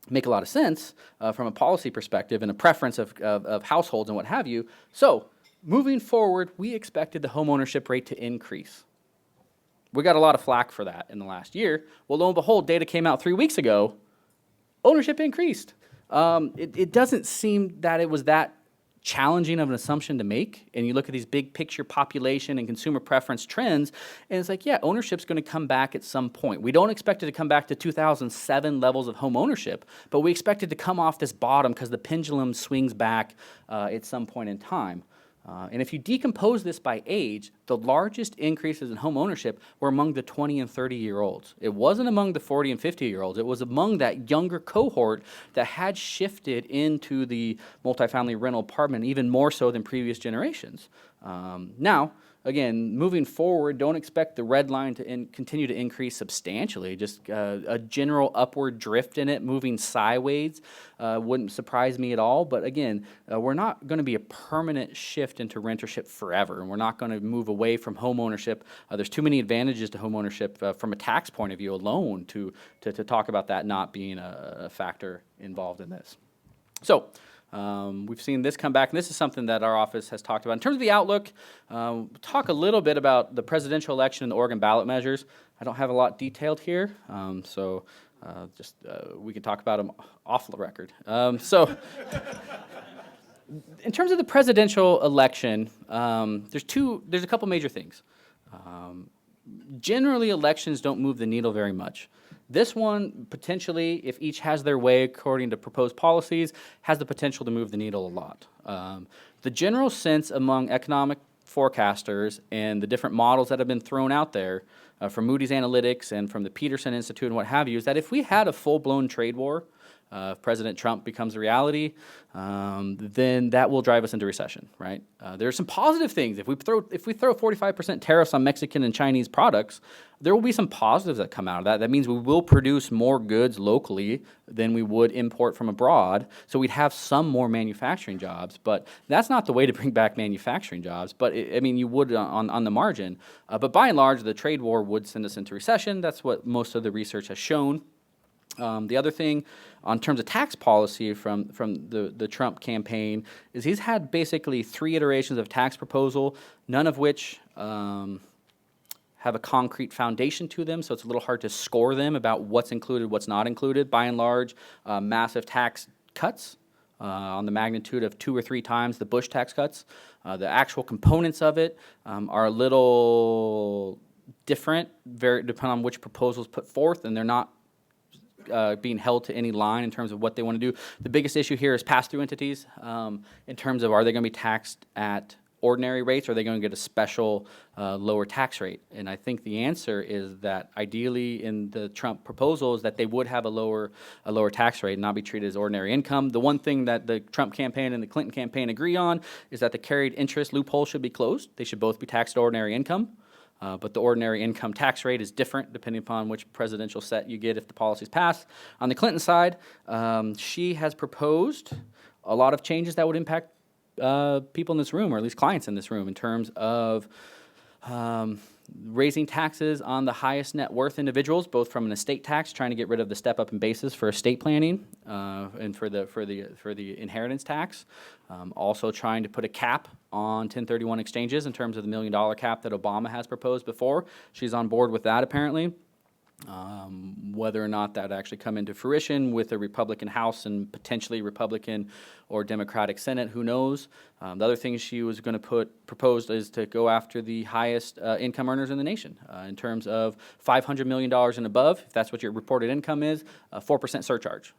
make a lot of sense from a policy perspective and a preference of households and what have you. So moving forward, we expected the home ownership rate to increase. We got a lot of flack for that in the last year. Well, lo and behold, data came out 3 weeks ago. Ownership increased. It doesn't seem that it was that challenging of an assumption to make, and you look at these big picture population and consumer preference trends, and it's like, yeah, ownership's going to come back at some point. We don't expect it to come back to 2007 levels of home ownership, but we expect it to come off this bottom because the pendulum swings back at some point in time. And if you decompose this by age, the largest increases in home ownership were among the 20 and 30-year-olds. It wasn't among the 40 and 50-year-olds. It was among that younger cohort that had shifted into the multifamily rental apartment even more so than previous generations. Now, again, moving forward, don't expect the red line to continue to increase substantially. Just a general upward drift in it, moving sideways, wouldn't surprise me at all. But again, we're not going to be a permanent shift into rentership forever, and we're not going to move away from home ownership. There's too many advantages to home ownership from a tax point of view alone to talk about that not being a factor involved in this. So, we've seen this come back, and this is something that our office has talked about. In terms of the outlook, we'll talk a little bit about the presidential election and the Oregon ballot measures. I don't have a lot detailed here, so we can talk about them off the record. So, in terms of the presidential election, there's a couple major things. Generally, elections don't move the needle very much. This one, potentially, if each has their way according to proposed policies, has the potential to move the needle a lot. The general sense among economic forecasters and the different models that have been thrown out there from Moody's Analytics and from the Peterson Institute and what have you is that if we had a full-blown trade war, if President Trump becomes a reality, then that will drive us into recession, right? There are some positive things. If we throw 45% tariffs on Mexican and Chinese products, there will be some positives that come out of that. That means we will produce more goods locally than we would import from abroad, so we'd have some more manufacturing jobs. But that's not the way to bring back manufacturing jobs. But you would on the margin. But by and large, the trade war would send us into recession. That's what most of the research has shown. The other thing, on terms of tax policy from the Trump campaign, is he's had basically 3 iterations of tax proposal, none of which have a concrete foundation to them, so it's a little hard to score them about what's included, what's not included. By and large, massive tax cuts on the magnitude of 2 or 3 times the Bush tax cuts. The actual components of it are a little different, depending on which proposal is put forth, and they're not being held to any line in terms of what they want to do. The biggest issue here is pass-through entities in terms of, are they going to be taxed at ordinary rates, or are they going to get a special lower tax rate? And I think the answer is that ideally in the Trump proposal is that they would have a lower tax rate and not be treated as ordinary income. The one thing that the Trump campaign and the Clinton campaign agree on is that the carried interest loophole should be closed. They should both be taxed at ordinary income. But the ordinary income tax rate is different depending upon which presidential set you get if the policies pass. On the Clinton side, she has proposed a lot of changes that would impact people in this room, or at least clients in this room, in terms of raising taxes on the highest net worth individuals, both from an estate tax, trying to get rid of the step up in basis for estate planning, and for the inheritance tax. Also trying to put a cap on 1031 exchanges in terms of the $1 million cap that Obama has proposed before. She's on board with that apparently. Whether or not that actually come into fruition with a Republican House and potentially Republican or Democratic Senate, who knows? The other thing she was going to proposed is to go after the highest income earners in the nation in terms of $500 million and above, if that's what your reported income is, a 4% surcharge.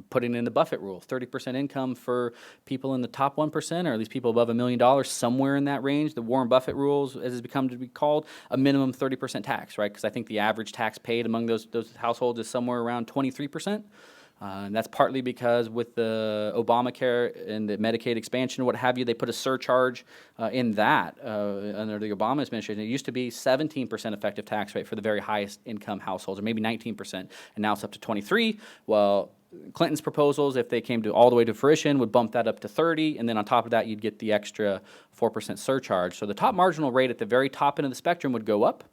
Putting in the Buffett rule, 30% income for people in the top 1%, or at least people above $1 million, somewhere in that range. The Warren Buffett rules, as it's become to be called, a minimum 30% tax, right? Because I think the average tax paid among those households is somewhere around 23%. And that's partly because with the Obamacare and the Medicaid expansion, what have you, they put a surcharge in that under the Obama administration. It used to be 17% effective tax rate for the very highest income households, or maybe 19%, and now it's up to 23. Well, Clinton's proposals, if they came to all the way to fruition, would bump that up to 30, and then on top of that, you'd get the extra 4% surcharge. So the top marginal rate at the very top end of the spectrum would go up,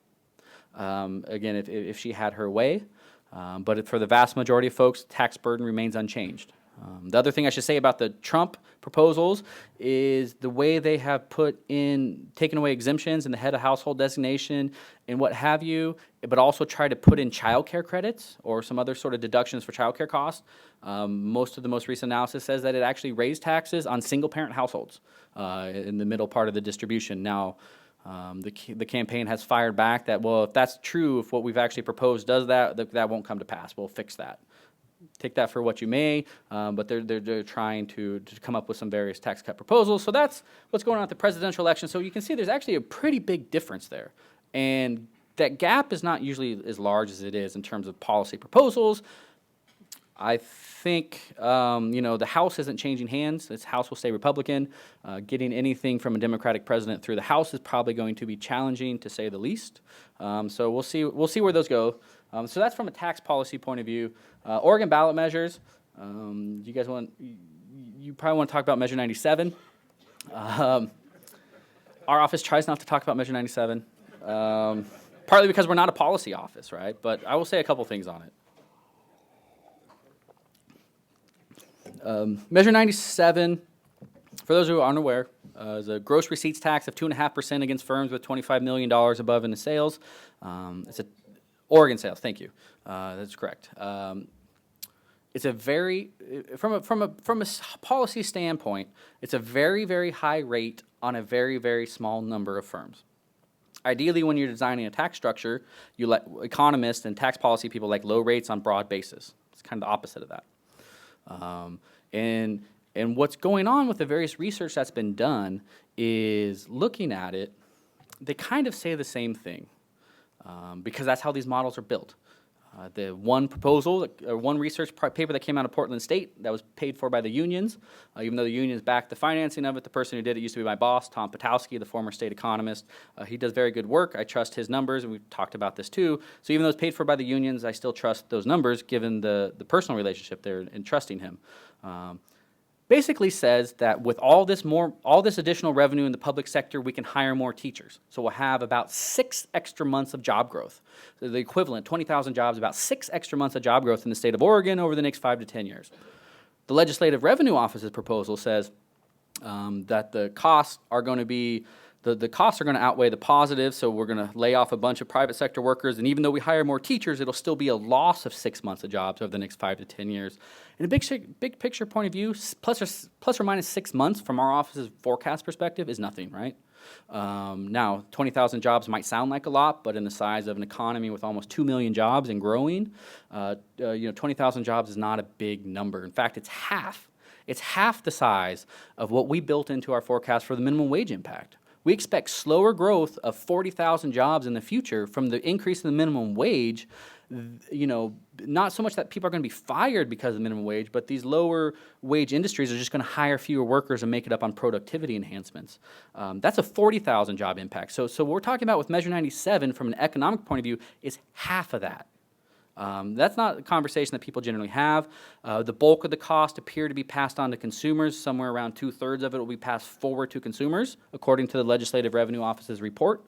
again, if she had her way. But for the vast majority of folks, tax burden remains unchanged. The other thing I should say about the Trump proposals is the way they have taken away exemptions and the head of household designation and what have you, but also try to put in child care credits or some other sort of deductions for child care costs. Most of the most recent analysis says that it actually raised taxes on single-parent households in the middle part of the distribution. Now, the campaign has fired back that, well, if that's true, if what we've actually proposed does that won't come to pass. We'll fix that. Take that for what you may, but they're trying to come up with some various tax cut proposals. So that's what's going on at the presidential election. So you can see there's actually a pretty big difference there. And that gap is not usually as large as it is in terms of policy proposals. I think, the House isn't changing hands. This House will stay Republican. Getting anything from a Democratic president through the House is probably going to be challenging, to say the least. So we'll see where those go. So that's from a tax policy point of view. Oregon ballot measures. You probably want to talk about Measure 97. Our office tries not to talk about Measure 97, partly because we're not a policy office, right? But I will say a couple things on it. Measure 97, for those who are unaware, is a gross receipts tax of 2.5% against firms with $25 million above in the sales. It's Oregon sales. Thank you. That's correct. It's a very, from a policy standpoint, it's a very, very high rate on a very, very small number of firms. Ideally, when you're designing a tax structure, you let economists and tax policy people like low rates on broad basis. It's kind of the opposite of that. And what's going on with the various research that's been done is looking at it, they kind of say the same thing because that's how these models are built. The one proposal, or one research paper that came out of Portland State that was paid for by the unions, even though the unions backed the financing of it, the person who did it used to be my boss, Tom Potowski, the former state economist. He does very good work. I trust his numbers, and we've talked about this too. So even though it's paid for by the unions, I still trust those numbers given the personal relationship there and trusting him. Basically says that with all this additional revenue in the public sector, we can hire more teachers. So we'll have about 6 extra months of job growth. So the equivalent, 20,000 jobs, about 6 extra months of job growth in the state of Oregon over the next 5 to 10 years. The Legislative Revenue Office's proposal says that the costs are going to be the costs are going to outweigh the positives, so we're going to lay off a bunch of private sector workers, and even though we hire more teachers, it'll still be a loss of 6 months of jobs over the next 5 to 10 years. In a big picture point of view, plus or minus 6 months from our office's forecast perspective is nothing, right? Now, 20,000 jobs might sound like a lot, but in the size of an economy with almost 2 million jobs and growing, 20,000 jobs is not a big number. In fact, it's half. It's half the size of what we built into our forecast for the minimum wage impact. We expect slower growth of 40,000 jobs in the future from the increase in the minimum wage, not so much that people are going to be fired because of the minimum wage, but these lower wage industries are just going to hire fewer workers and make it up on productivity enhancements. That's a 40,000 job impact. So what we're talking about with Measure 97 from an economic point of view is half of that. That's not a conversation that people generally have. The bulk of the cost appear to be passed on to consumers. Somewhere around 2/3 of it will be passed forward to consumers, according to the Legislative Revenue Office's report.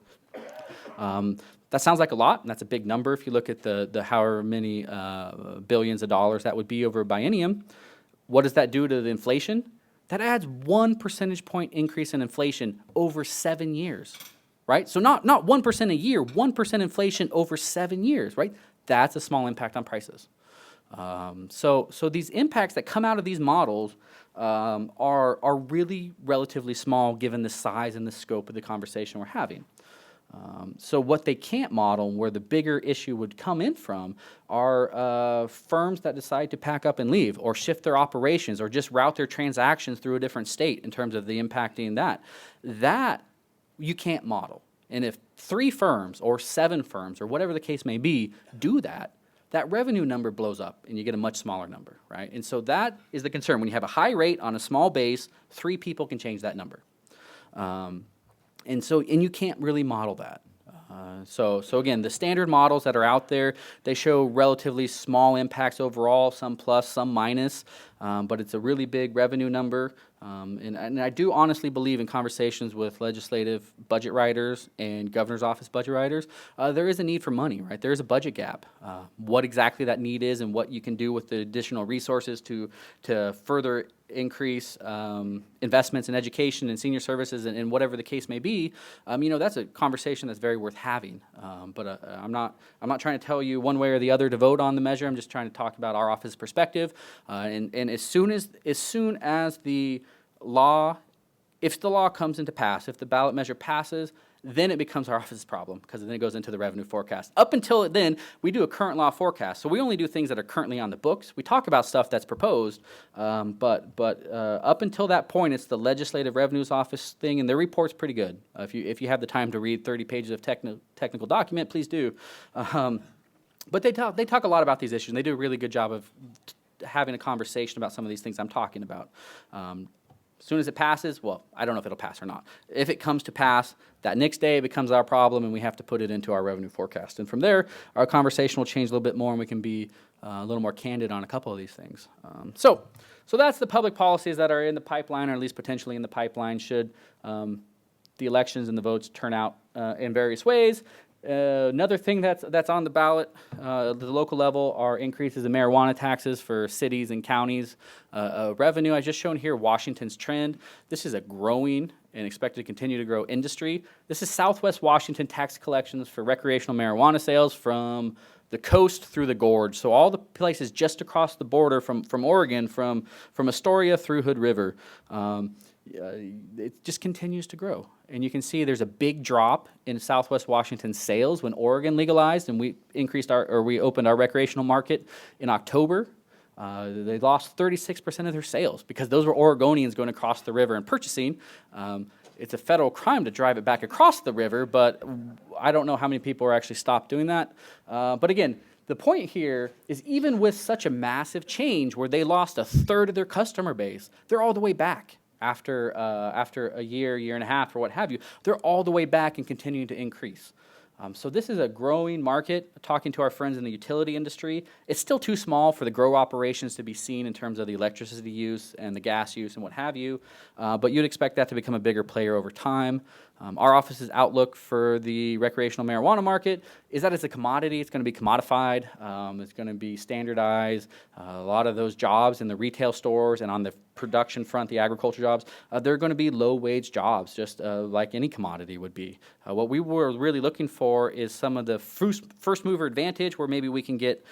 That sounds like a lot, and that's a big number if you look at the however many billions of dollars that would be over a biennium. What does that do to the inflation? That adds 1 percentage point increase in inflation over 7 years, right? So not 1% a year, 1% inflation over 7 years, right? That's a small impact on prices. So these impacts that come out of these models are really relatively small given the size and the scope of the conversation we're having. So what they can't model, where the bigger issue would come in from, are firms that decide to pack up and leave or shift their operations or just route their transactions through a different state in terms of the impacting that. That you can't model. And if 3 firms or 7 firms or whatever the case may be do that, that revenue number blows up and you get a much smaller number. right? And so that is the concern. When you have a high rate on a small base, 3 people can change that number. And you can't really model that. So again, the standard models that are out there, they show relatively small impacts overall, some plus, some minus, but it's a really big revenue number. And I do honestly believe in conversations with legislative budget writers and governor's office budget writers, there is a need for money, right? There is a budget gap. What exactly that need is and what you can do with the additional resources to further increase investments in education and senior services and whatever the case may be, that's a conversation that's very worth having. But I'm not trying to tell you one way or the other to vote on the measure. I'm just trying to talk about our office's perspective. And as soon as the law, if the law comes into pass, if the ballot measure passes, then it becomes our office's problem because then it goes into the revenue forecast. Up until then, we do a current law forecast. So we only do things that are currently on the books. We talk about stuff that's proposed, but up until that point, it's the Legislative Revenues Office thing, and their report's pretty good. If you have the time to read 30 pages of technical document, please do. But they talk a lot about these issues, and they do a really good job of having a conversation about some of these things I'm talking about. As soon as it passes, well, I don't know if it'll pass or not. If it comes to pass, that next day it becomes our problem and we have to put it into our revenue forecast. And from there, our conversation will change a little bit more and we can be a little more candid on a couple of these things. So that's the public policies that are in the pipeline, or at least potentially in the pipeline, should the elections and the votes turn out in various ways. Another thing that's on the ballot at the local level are increases in marijuana taxes for cities and counties. Revenue, I just shown here Washington's trend. This is a growing and expected to continue to grow industry. This is Southwest Washington tax collections for recreational marijuana sales from the coast through the gorge. So all the places just across the border from Oregon, from Astoria through Hood River. It just continues to grow. And you can see there's a big drop in Southwest Washington sales when Oregon legalized and we opened our recreational market in October. They lost 36% of their sales because those were Oregonians going across the river and purchasing. It's a federal crime to drive it back across the river, but I don't know how many people are actually stopped doing that. But again, the point here is even with such a massive change where they lost a third of their customer base, they're all the way back. After a year and a half, or what have you, they're all the way back and continuing to increase. So this is a growing market. Talking to our friends in the utility industry, it's still too small for the grow operations to be seen in terms of the electricity use and the gas use and what have you, but you'd expect that to become a bigger player over time. Our office's outlook for the recreational marijuana market is that it's a commodity. It's going to be commodified. It's going to be standardized. A lot of those jobs in the retail stores and on the production front, the agriculture jobs, they're going to be low-wage jobs, just like any commodity would be. What we were really looking for is some of the first-mover advantage where maybe we can get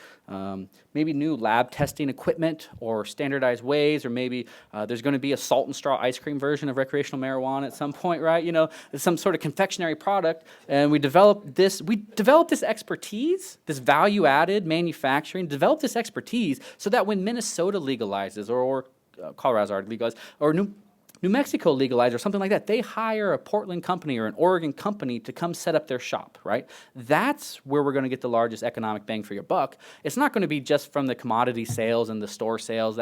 maybe new lab testing equipment or standardized ways, or maybe there's going to be a salt and straw ice cream version of recreational marijuana at some point, right? Some sort of confectionery product, and we developed this expertise, this value-added manufacturing, developed this expertise so that when Minnesota legalizes or Colorado's already legalized, or New Mexico legalized or something like that, they hire a Portland company or an Oregon company to come set up their shop, right? That's where we're going to get the largest economic bang for your buck. It's not going to be just from the commodity sales and the store sales.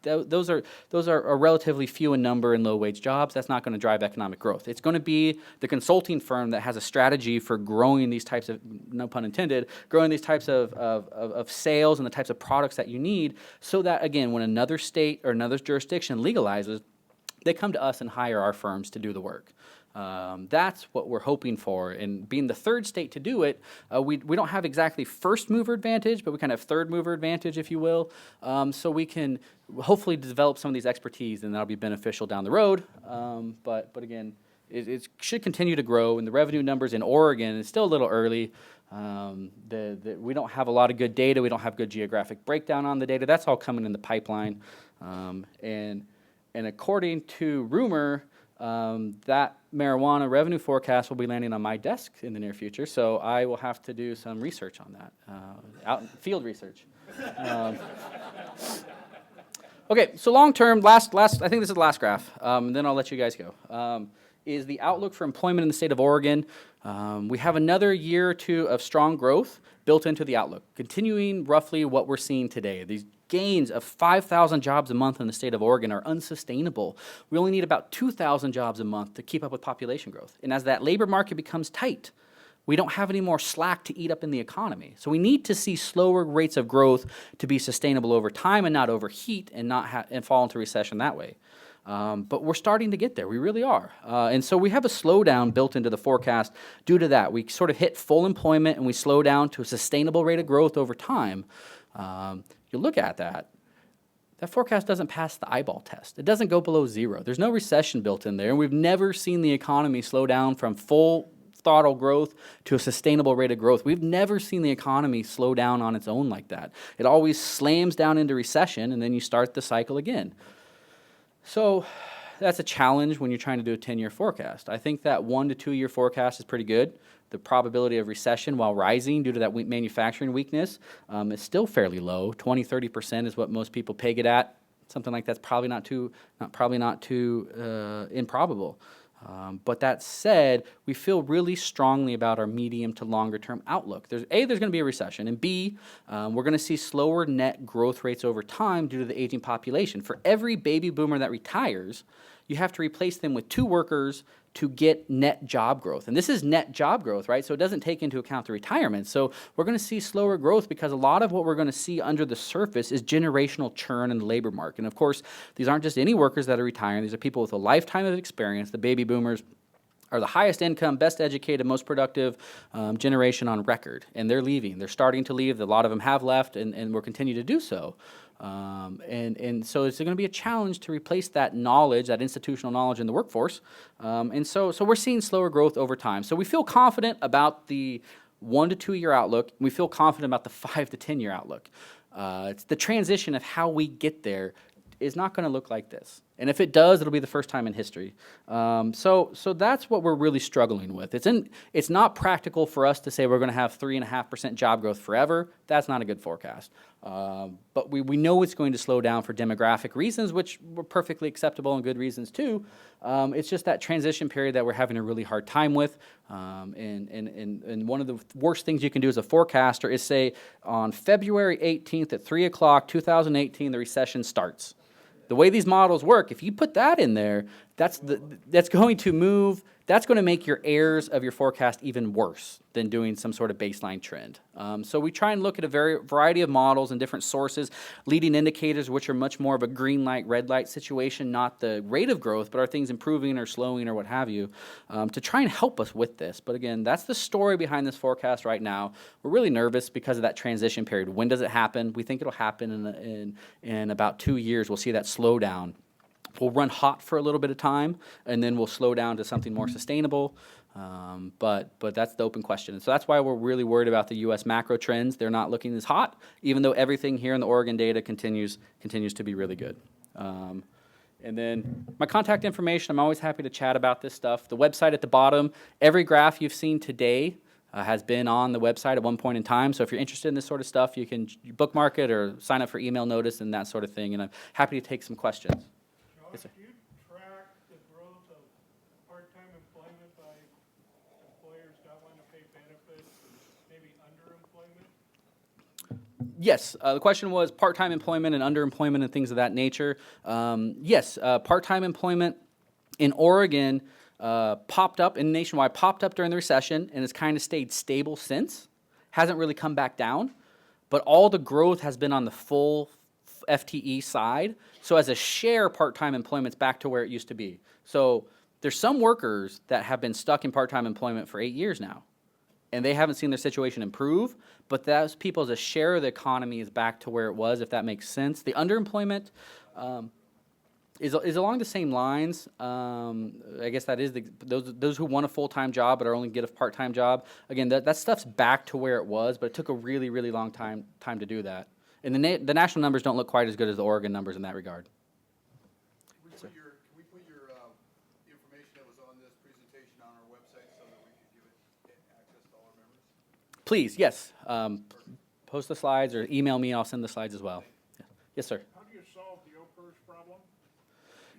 Those are relatively few in number and low-wage jobs. That's not going to drive economic growth. It's going to be the consulting firm that has a strategy for growing these types of, no pun intended, growing these types of sales and the types of products that you need so that, again, when another state or another jurisdiction legalizes, they come to us and hire our firms to do the work. That's what we're hoping for. And being the third state to do it, we don't have exactly first mover advantage, but we kind of have third mover advantage, if you will. So we can hopefully develop some of these expertise, and that'll be beneficial down the road. But again, it should continue to grow. And the revenue numbers in Oregon is still a little early. We don't have a lot of good data. We don't have good geographic breakdown on the data. That's all coming in the pipeline. And according to rumor, that marijuana revenue forecast will be landing on my desk in the near future, so I will have to do some research on that, field research. Okay, so long term, last. I think this is the last graph. Then I'll let you guys go. Is the outlook for employment in the state of Oregon? We have another year or two of strong growth built into the outlook, continuing roughly what we're seeing today. These gains of 5,000 jobs a month in the state of Oregon are unsustainable. We only need about 2,000 jobs a month to keep up with population growth. And as that labor market becomes tight, we don't have any more slack to eat up in the economy. So we need to see slower rates of growth to be sustainable over time and not overheat and not and fall into recession that way. But we're starting to get there. We really are. And so we have a slowdown built into the forecast due to that. We sort of hit full employment and we slow down to a sustainable rate of growth over time. You look at that forecast doesn't pass the eyeball test. It doesn't go below zero. There's no recession built in there. And we've never seen the economy slow down from full throttle growth to a sustainable rate of growth. We've never seen the economy slow down on its own like that. It always slams down into recession, and then you start the cycle again. So that's a challenge when you're trying to do a 10-year forecast. I think that 1 to 2 year forecast is pretty good. The probability of recession while rising due to that manufacturing weakness is still fairly low. 20-30% is what most people peg it at. Something like that's probably not too improbable. But that said, we feel really strongly about our medium to longer term outlook. There's going to be a recession, and B, we're going to see slower net growth rates over time due to the aging population. For every baby boomer that retires, you have to replace them with 2 workers to get net job growth. And this is net job growth, right? So it doesn't take into account the retirement. So we're going to see slower growth because a lot of what we're going to see under the surface is generational churn in the labor market. And of course, these aren't just any workers that are retiring. These are people with a lifetime of experience. The baby boomers are the highest income, best educated, most productive generation on record. And they're leaving. They're starting to leave. A lot of them have left and will continue to do so. And so it's going to be a challenge to replace that knowledge, that institutional knowledge in the workforce. And so we're seeing slower growth over time. So we feel confident about the 1 to 2 year outlook. And we feel confident about the 5 to 10 year outlook. It's the transition of how we get there is not going to look like this. And if it does, it'll be the first time in history. So that's what we're really struggling with. It's not practical for us to say we're going to have 3.5% job growth forever. That's not a good forecast. But we know it's going to slow down for demographic reasons, which were perfectly acceptable and good reasons too. It's just that transition period that we're having a really hard time with. And one of the worst things you can do as a forecaster is say on February 18th at 3 o'clock, 2018, the recession starts. The way these models work, if you put that in there, that's going to make your errors of your forecast even worse than doing some sort of baseline trend. So we try and look at a variety of models and different sources, leading indicators, which are much more of a green light, red light situation, not the rate of growth, but are things improving or slowing or what have you, to try and help us with this. But again, that's the story behind this forecast right now. We're really nervous because of that transition period. When does it happen? We think it'll happen in about 2 years. We'll see that slowdown. We'll run hot for a little bit of time, and then we'll slow down to something more sustainable. But that's the open question. And so that's why we're really worried about the U.S. macro trends. They're not looking as hot, even though everything here in the Oregon data continues to be really good. And then my contact information, I'm always happy to chat about this stuff. The website at the bottom, every graph you've seen today has been on the website at one point in time. So if you're interested in this sort of stuff, you can bookmark it or sign up for email notice and that sort of thing. And I'm happy to take some questions. Yes, sir. Do you track the growth of part-time employment by employers not wanting to pay benefits and maybe underemployment? Yes, the question was part-time employment and underemployment and things of that nature. Yes, part-time employment in Oregon popped up, and nationwide popped up during the recession, and has kind of stayed stable since. Hasn't really come back down, but all the growth has been on the full FTE side. So as a share, part-time employment's back to where it used to be. So there's some workers that have been stuck in part-time employment for 8 years now, and they haven't seen their situation improve, but those people as a share of the economy is back to where it was, if that makes sense. The underemployment is along the same lines. I guess that is those who want a full-time job but are only get a part-time job. Again, that stuff's back to where it was, but it took a really, really long time to do that. And the national numbers don't look quite as good as the Oregon numbers in that regard. Can we put your information that was on this presentation on our website so that we could give it access to all our members? Please, yes. Post the slides or email me. I'll send the slides as well. Yes, sir. How do you solve the OPERS problem?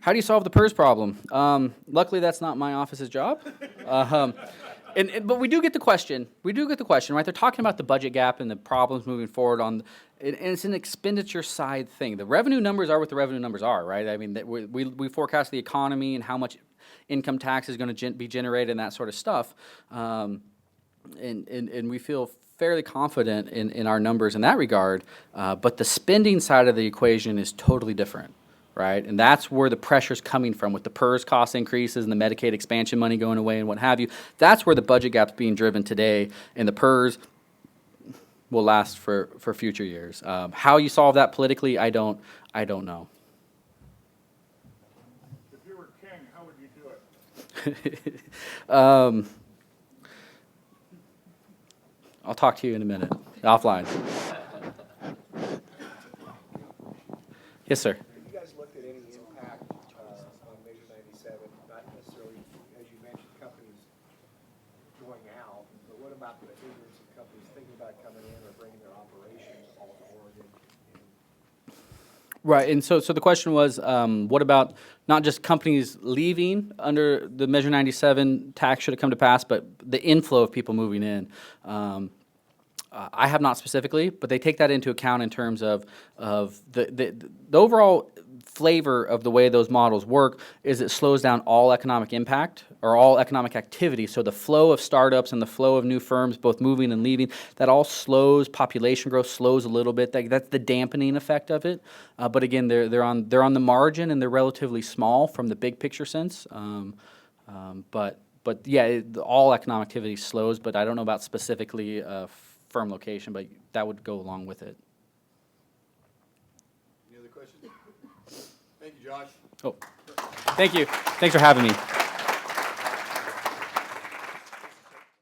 How do you solve the PERS problem? Luckily, that's not my office's job. But we do get the question. We do get the question, right? They're talking about the budget gap and the problems moving forward on, and it's an expenditure side thing. The revenue numbers are what the revenue numbers are, right? I mean, we forecast the economy and how much income tax is going to be generated and that sort of stuff. And we feel fairly confident in our numbers in that regard, but the spending side of the equation is totally different, right? And that's where the pressure's coming from with the PERS cost increases and the Medicaid expansion money going away and what have you. That's where the budget gap's being driven today, and the PERS will last for future years. How you solve that politically, I don't know. If you were king, how would you do it? I'll talk to you in a minute, offline. Yes, sir. Have you guys looked at any impact on Measure 97? Not necessarily, as you mentioned, companies going out, but what about the ignorance of companies thinking about coming in or bringing their operations all to Oregon? Right, and so the question was, what about not just companies leaving under the Measure 97 tax should it come to pass, but the inflow of people moving in? I have not specifically, but they take that into account in terms of the overall flavor of the way those models work is it slows down all economic impact or all economic activity. So the flow of startups and the flow of new firms, both moving and leaving, that all slows population growth, slows a little bit. That's the dampening effect of it. But again, they're on the margin and they're relatively small from the big picture sense. But yeah, all economic activity slows. But I don't know about specifically firm location, but that would go along with it. Any other questions? Thank you, Josh. Oh, thank you. Thanks for having me.